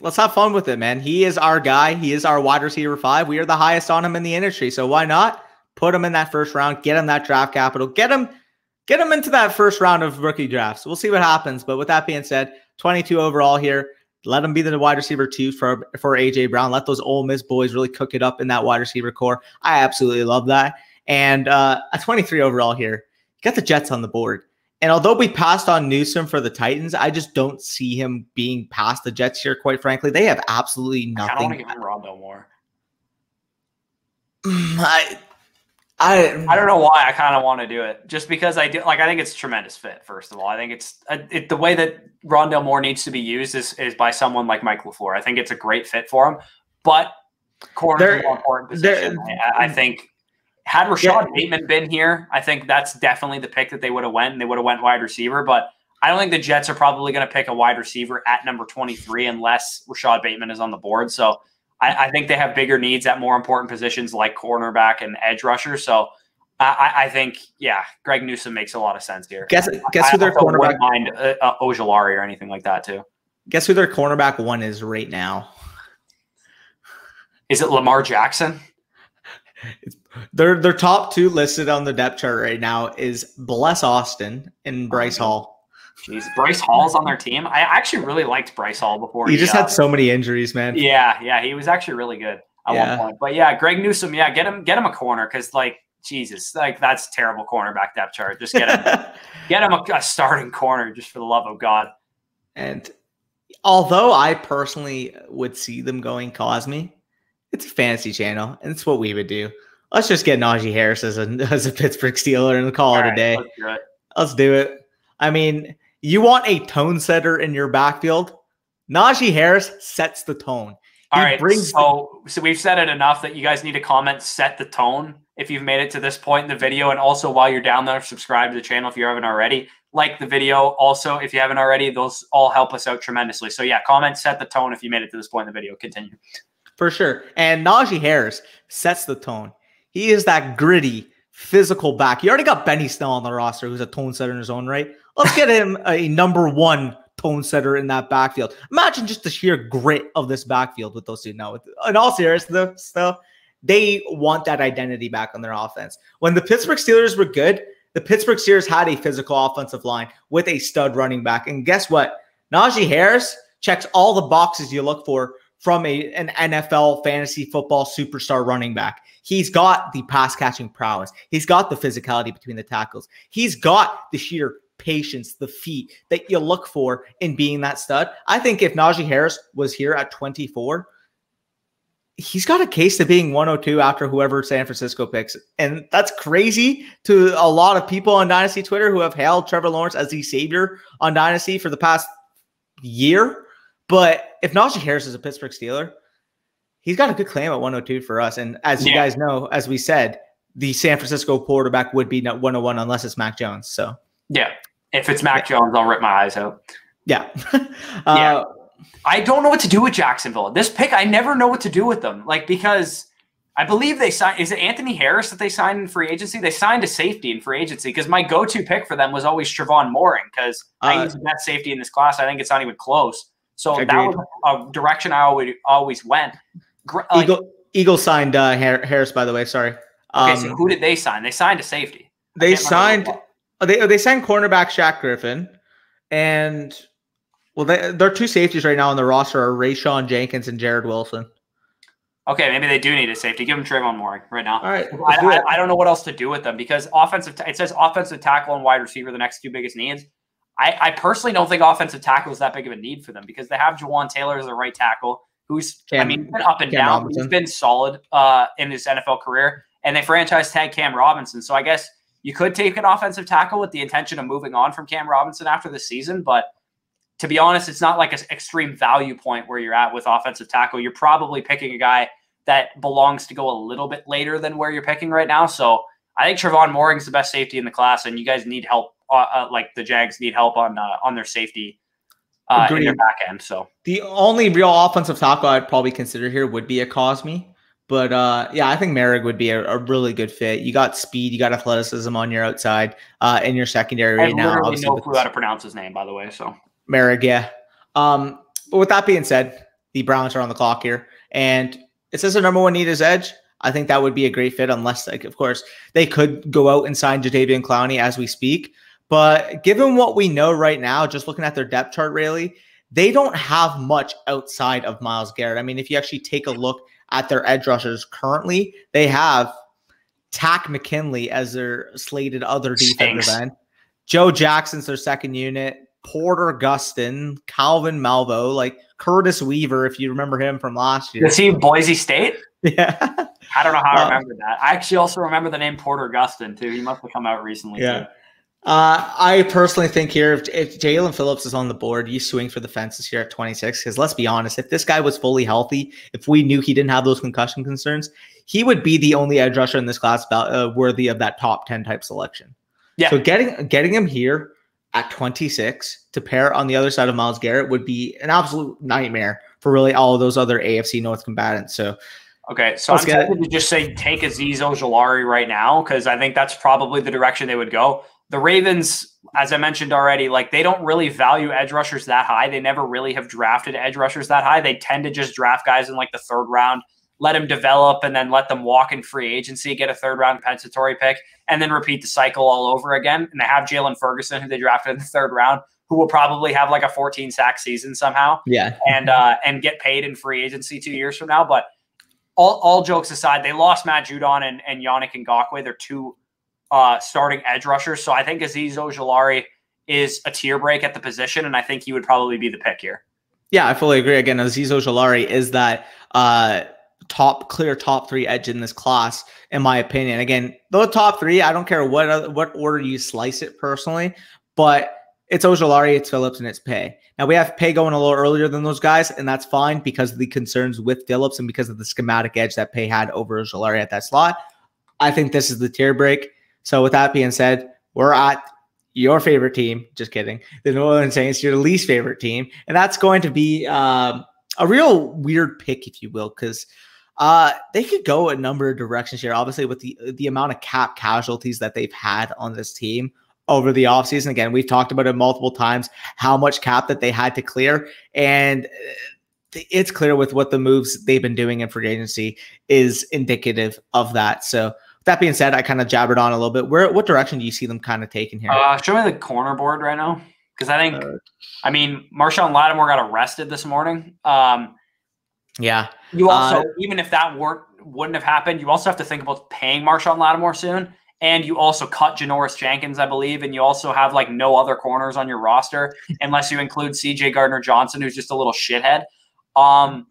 Let's have fun with it, man. He is our guy. He is our wide receiver 5. We are the highest on him in the industry. So why not put him in that first round, get him that draft capital, get him into that first round of rookie drafts. We'll see what happens. But with that being said, 22 overall here. Let him be the wide receiver 2 for AJ Brown. Let those Ole Miss boys really cook it up in that wide receiver core. I absolutely love that. And at 23 overall here, you got the Jets on the board. And although we passed on Newsome for the Titans, I just don't see him being past the Jets here, quite frankly. They have absolutely nothing. I don't want to give him Rondo more. I don't know why I kind of want to do it, just because I think it's a tremendous fit. First of all, I think it's the way that Rondale Moore needs to be used is by someone like Mike LaFleur. I think it's a great fit for him, but corner is a more important position. I think had Rashad Bateman been here, I think that's definitely the pick that they would have went. They would have went wide receiver, but I don't think the Jets are probably going to pick a wide receiver at number 23 unless Rashad Bateman is on the board. So I think they have bigger needs at more important positions like cornerback and edge rusher. So I think, Greg Newsome makes a lot of sense here. Guess who their cornerback? Wouldn't mind Ojulari or anything like that too. Guess who their cornerback one is right now? Is it Lamar Jackson? Their top two listed on the depth chart right now is Bless Austin and Bryce Hall. Jeez, Bryce Hall's on their team. I actually really liked Bryce Hall before. He just had so many injuries, man. Yeah, he was actually really good at one point. But Greg Newsome, get him a corner because Jesus, that's terrible cornerback depth chart. Just get him a starting corner just for the love of God. And although I personally would see them going Cosme, it's a fantasy channel, and it's what we would do. Let's just get Najee Harris as a Pittsburgh Steeler and call it a day. Let's do it. I mean, you want a tone setter in your backfield? Najee Harris sets the tone. All right, so we've said it enough that you guys need to comment, set the tone if you've made it to this point in the video. And also while you're down there, subscribe to the channel if you haven't already. Like the video. Also, if you haven't already, those all help us out tremendously. So comment, set the tone if you made it to this point in the video. Continue. For sure. And Najee Harris sets the tone. He is that gritty, physical back. You already got Benny Snell on the roster, who's a tone setter in his own right. Let's get him a number one tone setter in that backfield. Imagine just the sheer grit of this backfield with those two. Now, in all seriousness, though, they want that identity back on their offense. When the Pittsburgh Steelers were good, the Pittsburgh Steelers had a physical offensive line with a stud running back. And guess what? Najee Harris checks all the boxes you look for from an NFL fantasy football superstar running back. He's got the pass catching prowess. He's got the physicality between the tackles. He's got the sheer patience, the feet that you look for in being that stud. I think if Najee Harris was here at 24, he's got a case to being 102 after whoever San Francisco picks. And that's crazy to a lot of people on Dynasty Twitter who have hailed Trevor Lawrence as the savior on Dynasty for the past year. But if Najee Harris is a Pittsburgh Steeler, he's got a good claim at 102 for us. And as you guys know, as we said, the San Francisco quarterback would be 101 unless it's Mac Jones. So if it's Mac Jones, I'll rip my eyes out. I don't know what to do with Jacksonville. This pick, I never know what to do with them. Because I believe they signed, is it Anthony Harris that they signed in free agency? They signed a safety in free agency because my go-to pick for them was always Trevon Mooring because I use the best safety in this class. I think it's not even close. So that was a direction I always went. Eagles signed Harris, by the way. Sorry. Okay, so who did they sign? They signed a safety. They signed cornerback Shaq Griffin, and their two safeties right now on the roster are Rayshawn Jenkins and Jared Wilson. Okay, maybe they do need a safety. Give them Trayvon Mooring right now. All right, I don't know what else to do with them because it says offensive tackle and wide receiver, the next two biggest needs. I personally don't think offensive tackle is that big of a need for them because they have Jawan Taylor as a right tackle, who's been up and down. Robinson. He's been solid in his NFL career, and they franchise tag Cam Robinson. So I guess you could take an offensive tackle with the intention of moving on from Cam Robinson after the season. But to be honest, it's not like an extreme value point where you're at with offensive tackle. You're probably picking a guy that belongs to go a little bit later than where you're picking right now. So I think Trevon Mooring's the best safety in the class, and you guys need help. The Jags need help on their safety in their back end. So the only real offensive tackle I'd probably consider here would be a Cosme. But I think Merrick would be a really good fit. You got speed, you got athleticism on your outside, in your secondary right now. I literally no clue how to pronounce his name, by the way. So Merrick, yeah. But with that being said, the Browns are on the clock here, and it says their number one need is edge. I think that would be a great fit, unless, of course, they could go out and sign Jadeveon Clowney as we speak. But given what we know right now, just looking at their depth chart, really, they don't have much outside of Myles Garrett. I mean, if you actually take a look at their edge rushers currently, they have Tack McKinley as their slated other defensive end. Joe Jackson's their second unit. Porter Gustin, Calvin Malvo, Curtis Weaver, if you remember him from last year. Is he Boise State? Yeah. I don't know how I remember that. I actually also remember the name Porter Gustin too. He must have come out recently. Yeah. Too. I personally think here, if Jalen Phillips is on the board, you swing for the fences here at 26. Because let's be honest, if this guy was fully healthy, if we knew he didn't have those concussion concerns, he would be the only edge rusher in this class worthy of that top 10 type selection. Yeah. So getting him here at 26 to pair on the other side of Myles Garrett would be an absolute nightmare for really all of those other AFC North combatants. So. Okay, so I'm tempted to just say take Azeez Ojulari right now because I think that's probably the direction they would go. The Ravens, as I mentioned already, like they don't really value edge rushers that high. They never really have drafted edge rushers that high. They tend to just draft guys in like the third round, let them develop, and then let them walk in free agency, get a third round compensatory pick, and then repeat the cycle all over again. And they have Jalen Ferguson, who they drafted in the third round, who will probably have like a 14 sack season somehow. Yeah. And get paid in free agency 2 years from now. But all jokes aside, they lost Matt Judon and Yannick Ngakoue. They're two starting edge rushers. So I think Azeez Ojulari is a tier break at the position, and I think he would probably be the pick here. Yeah, I fully agree. Again, Azeez Ojulari is that clear top three edge in this class, in my opinion. Again, the top three, I don't care what order you slice it personally, but it's Ojulari, it's Phillips, and it's Pay. Now, we have Pay going a little earlier than those guys, and that's fine because of the concerns with Phillips and because of the schematic edge that Pay had over Ojulari at that slot. I think this is the tier break. So with that being said, we're at your favorite team. Just kidding. The New Orleans Saints, your least favorite team. And that's going to be a real weird pick, if you will, because they could go a number of directions here. Obviously, with the amount of cap casualties that they've had on this team over the offseason. Again, we've talked about it multiple times, how much cap that they had to clear. And it's clear with what the moves they've been doing in free agency is indicative of that. So with that being said, I kind of jabbered on a little bit. What direction do you see them kind of taking here? Show me the corner board right now. Because I think, Marshawn Lattimore got arrested this morning. Yeah. You also, even if that wouldn't have happened, you also have to think about paying Marshawn Lattimore soon. And you also cut Janoris Jenkins, I believe, and you also have like no other corners on your roster unless you include CJ Gardner-Johnson, who's just a little shithead.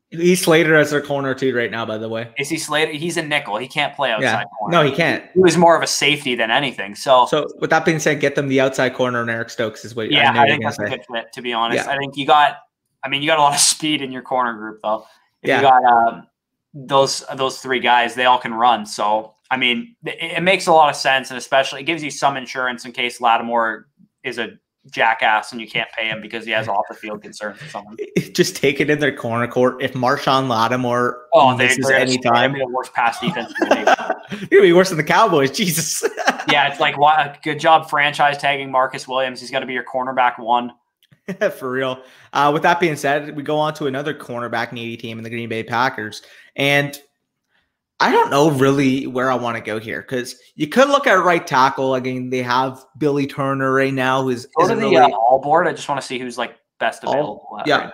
He's Slater as their corner too right now, by the way. Is he Slater? He's a nickel. He can't play outside corner. No, he can't. He was more of a safety than anything. So with that being said, get them the outside corner and Eric Stokes is what I think that's a good fit, to be honest. Yeah. I think you got a lot of speed in your corner group though. If you got those three guys, they all can run. So it makes a lot of sense, and especially it gives you some insurance in case Lattimore is a jackass and you can't pay him because he has off the field concerns or something. Just take it in their corner court. If Marshawn Lattimore misses any time, the worst pass defense in the league. It'll be worse than the Cowboys. Jesus. Yeah, it's like good job franchise tagging Marcus Williams. He's got to be your cornerback one. For real. With that being said, we go on to another cornerback needy team in the Green Bay Packers, and I don't know really where I want to go here because you could look at right tackle. Again, they have Billy Turner right now, who's all board. I just want to see who's like best available. Right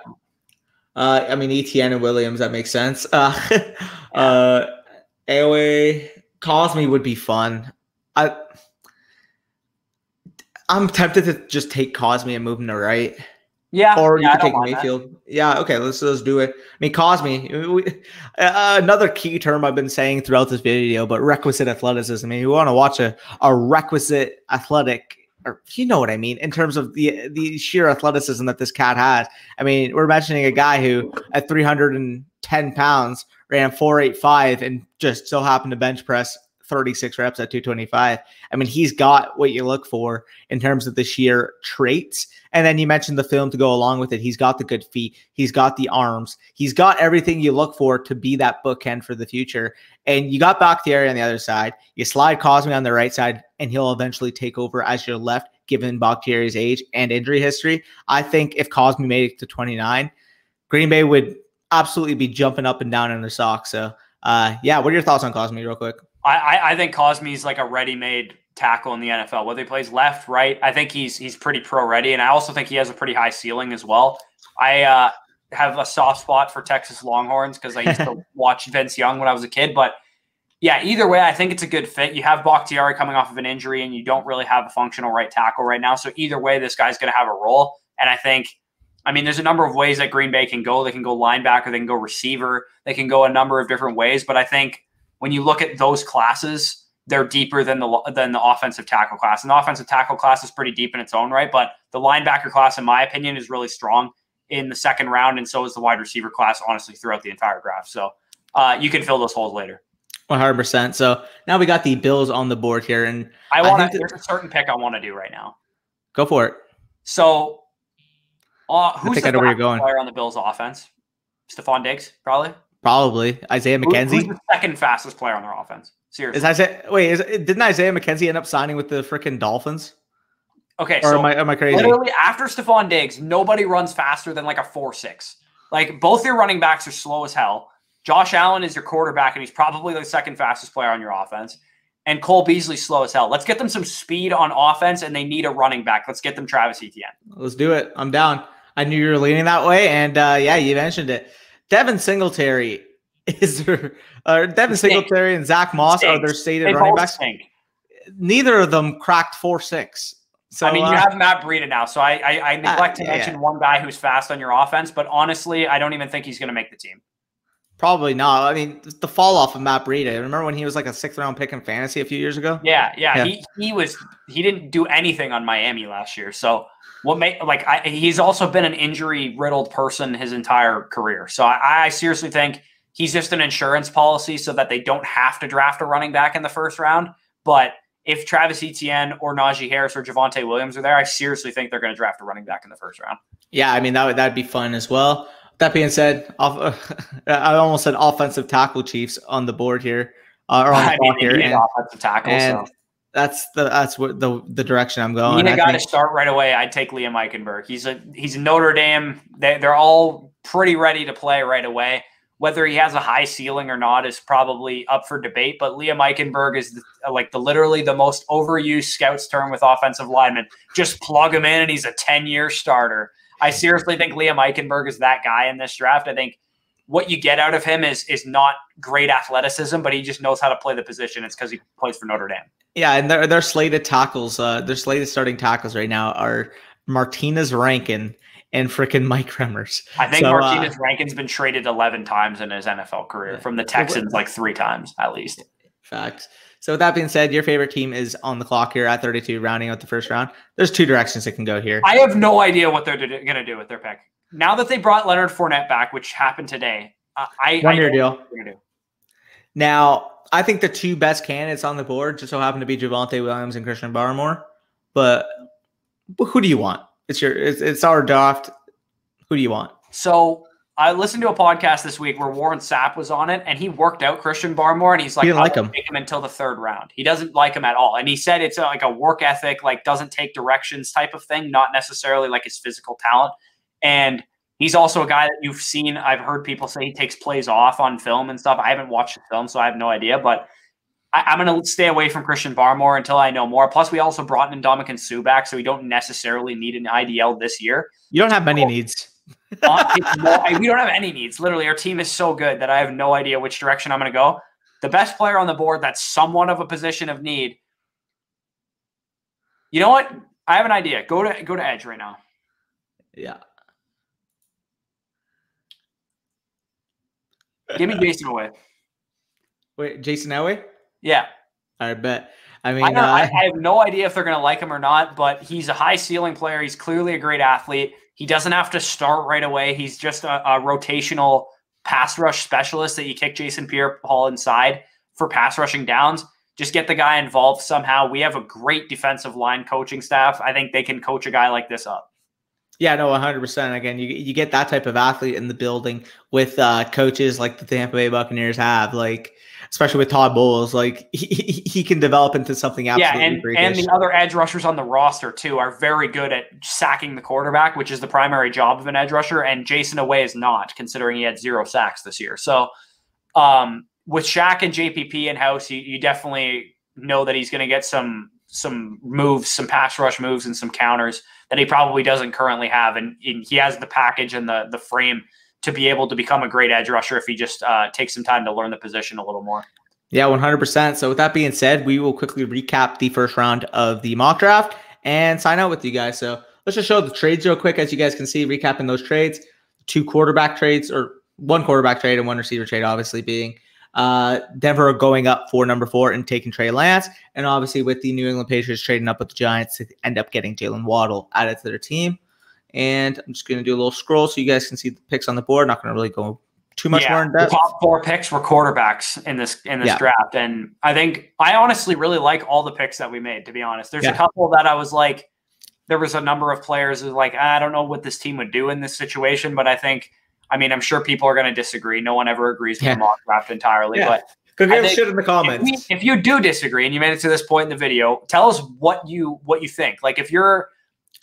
Etienne and Williams, that makes sense. AOA Cosme would be fun. I'm tempted to just take Cosme and move him to right. Yeah. Or you could take Mayfield. That. Yeah. Okay. Let's do it. Cosme, another key term I've been saying throughout this video, but requisite athleticism. You want to watch a requisite athletic, or you know what I mean, in terms of the sheer athleticism that this cat has. We're mentioning a guy who at 310 pounds ran 4.85 and just so happened to bench press 36 reps at 225. He's got what you look for in terms of the sheer traits. And then you mentioned the film to go along with it. He's got the good feet. He's got the arms. He's got everything you look for to be that bookend for the future. And you got Bakhtiari on the other side. You slide Cosme on the right side, and he'll eventually take over as your left, given Bakhtiari's age and injury history. I think if Cosme made it to 29, Green Bay would absolutely be jumping up and down in their socks. So, what are your thoughts on Cosme real quick? I think Cosme's like a ready-made tackle in the NFL. Whether he plays left, right, I think he's pretty pro-ready, and I also think he has a pretty high ceiling as well. I have a soft spot for Texas Longhorns because I used to watch Vince Young when I was a kid. But, yeah, either way, I think it's a good fit. You have Bakhtiari coming off of an injury, and you don't really have a functional right tackle right now. So either way, this guy's going to have a role. And I think there's a number of ways that Green Bay can go. They can go linebacker. They can go receiver. They can go a number of different ways. But I think when you look at those classes, they're deeper than the offensive tackle class. And the offensive tackle class is pretty deep in its own right, but the linebacker class, in my opinion, is really strong in the second round, and so is the wide receiver class, honestly, throughout the entire draft. So you can fill those holes later. 100%. So now we got the Bills on the board here, and there's a certain pick I want to do right now. Go for it. So who's the fastest player on the Bills offense? Stephon Diggs, probably. Probably Isaiah McKenzie. Who's the second fastest player on their offense? Seriously. Didn't Isaiah McKenzie end up signing with the freaking Dolphins? Okay, or am I crazy? Literally, after Stephon Diggs, nobody runs faster than like a 4.6. Like, both your running backs are slow as hell. Josh Allen is your quarterback, and he's probably the second fastest player on your offense. And Cole Beasley's slow as hell. Let's get them some speed on offense, and they need a running back. Let's get them Travis Etienne. Let's do it. I'm down. I knew you were leaning that way, and you mentioned it. Devin Singletary Singletary and Zach Moss are their stated running backs. Neither of them cracked 4.6. So I mean, you have Matt Breida now, so I neglect to mention one guy who's fast on your offense, but honestly, I don't even think he's going to make the team. Probably not. I mean, the fall off of Matt Breida. Remember when he was like a 6th round pick in fantasy a few years ago? Yeah. He didn't do anything on Miami last year. So he's also been an injury riddled person his entire career. So I seriously think he's just an insurance policy so that they don't have to draft a running back in the first round. But if Travis Etienne or Najee Harris or Javonte Williams are there, I seriously think they're going to draft a running back in the first round. Yeah, I mean, that'd be fun as well. That being said, I almost said offensive tackle Chiefs on the board here, or on the clock here. Offensive tackle, and so that's what the direction I'm going. You got to start right away. I'd take Liam Eichenberg. He's a Notre Dame. They're all pretty ready to play right away. Whether he has a high ceiling or not is probably up for debate. But Liam Eichenberg is literally the most overused scouts term with offensive linemen. Just plug him in, and he's a 10-year starter. I seriously think Liam Eichenberg is that guy in this draft. I think what you get out of him is not great athleticism, but he just knows how to play the position. It's because he plays for Notre Dame. Yeah, and their slated tackles, their slated starting tackles right now are Martinez Rankin and freaking Mike Remmers. I think Martinez Rankin's been traded 11 times in his NFL career, from the Texans 3 times at least. Facts. So with that being said, your favorite team is on the clock here at 32, rounding out the first round. There's 2 directions it can go here. I have no idea what they're going to do with their pick. Now that they brought Leonard Fournette back, which happened today, one-year deal. Now, I think the 2 best candidates on the board just so happen to be Javonte Williams and Christian Barmore. But who do you want? It's our draft. Who do you want? So I listened to a podcast this week where Warren Sapp was on it, and he worked out Christian Barmore, and he's like, I don't take him until the 3rd round. He doesn't like him at all. And he said it's like a work ethic, doesn't take directions type of thing, not necessarily like his physical talent. And he's also a guy that you've seen. I've heard people say he takes plays off on film and stuff. I haven't watched the film, so I have no idea, but I'm going to stay away from Christian Barmore until I know more. Plus, we also brought in Ndamukong Suh back, so we don't necessarily need an IDL this year. You don't have many needs. We don't have any needs. Literally, our team is so good that I have no idea which direction I'm going to go. The best player on the board that's somewhat of a position of need. You know what? I have an idea. Go to edge right now. Yeah. Give me Jason Away. Wait, Jason Elway? Yeah. I bet. I mean, I have no idea if they're going to like him or not, but he's a high ceiling player. He's clearly a great athlete. He doesn't have to start right away. He's just a rotational pass rush specialist that you kick Jason Pierre-Paul inside for pass rushing downs. Just get the guy involved somehow. We have a great defensive line coaching staff. I think they can coach a guy like this up. Yeah, no, 100%. Again, you get that type of athlete in the building with coaches like the Tampa Bay Buccaneers have, especially with Todd Bowles, he can develop into something absolutely freakish. And the other edge rushers on the roster too are very good at sacking the quarterback, which is the primary job of an edge rusher. And Jason Away is not, considering he had 0 sacks this year. So with Shaq and JPP in house, you definitely know that he's going to get some moves, some pass rush moves, and some counters that he probably doesn't currently have. And he has the package and the frame to be able to become a great edge rusher if he just takes some time to learn the position a little more. Yeah, 100%. So with that being said, we will quickly recap the first round of the mock draft and sign out with you guys. So let's just show the trades real quick. As you guys can see, recapping those trades, 2 quarterback trades, or 1 quarterback trade and 1 receiver trade, obviously being Denver going up for number 4 and taking Trey Lance. And obviously with the New England Patriots trading up with the Giants to end up getting Jaylen Waddle added to their team. And I'm just going to do a little scroll so you guys can see the picks on the board. Not going to really go too much more in depth. The top 4 picks were quarterbacks in this draft. And I honestly really like all the picks that we made, to be honest. There's a couple that I was like, there was a number of players who like, I don't know what this team would do in this situation, but I'm sure people are going to disagree. No one ever agrees with the mock draft entirely, but go give shit in the comments. If you do disagree and you made it to this point in the video, tell us what you think. Like if you're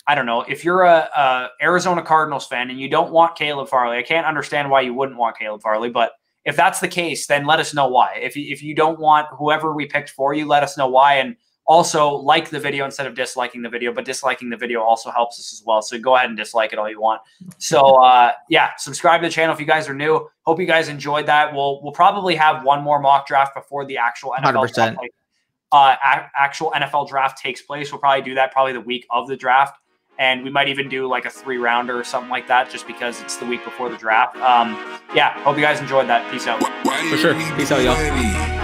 a Arizona Cardinals fan and you don't want Caleb Farley, I can't understand why you wouldn't want Caleb Farley, but if that's the case, then let us know why. If you don't want whoever we picked for you, let us know why. And also like the video instead of disliking the video, but disliking the video also helps us as well. So go ahead and dislike it all you want. So subscribe to the channel if you guys are new. Hope you guys enjoyed that. We'll probably have one more mock draft before the actual NFL draft, actual NFL draft takes place. We'll probably do that probably the week of the draft. And we might even do like a 3-rounder or something like that just because it's the week before the draft. Hope you guys enjoyed that. Peace out. For sure. Peace out, y'all.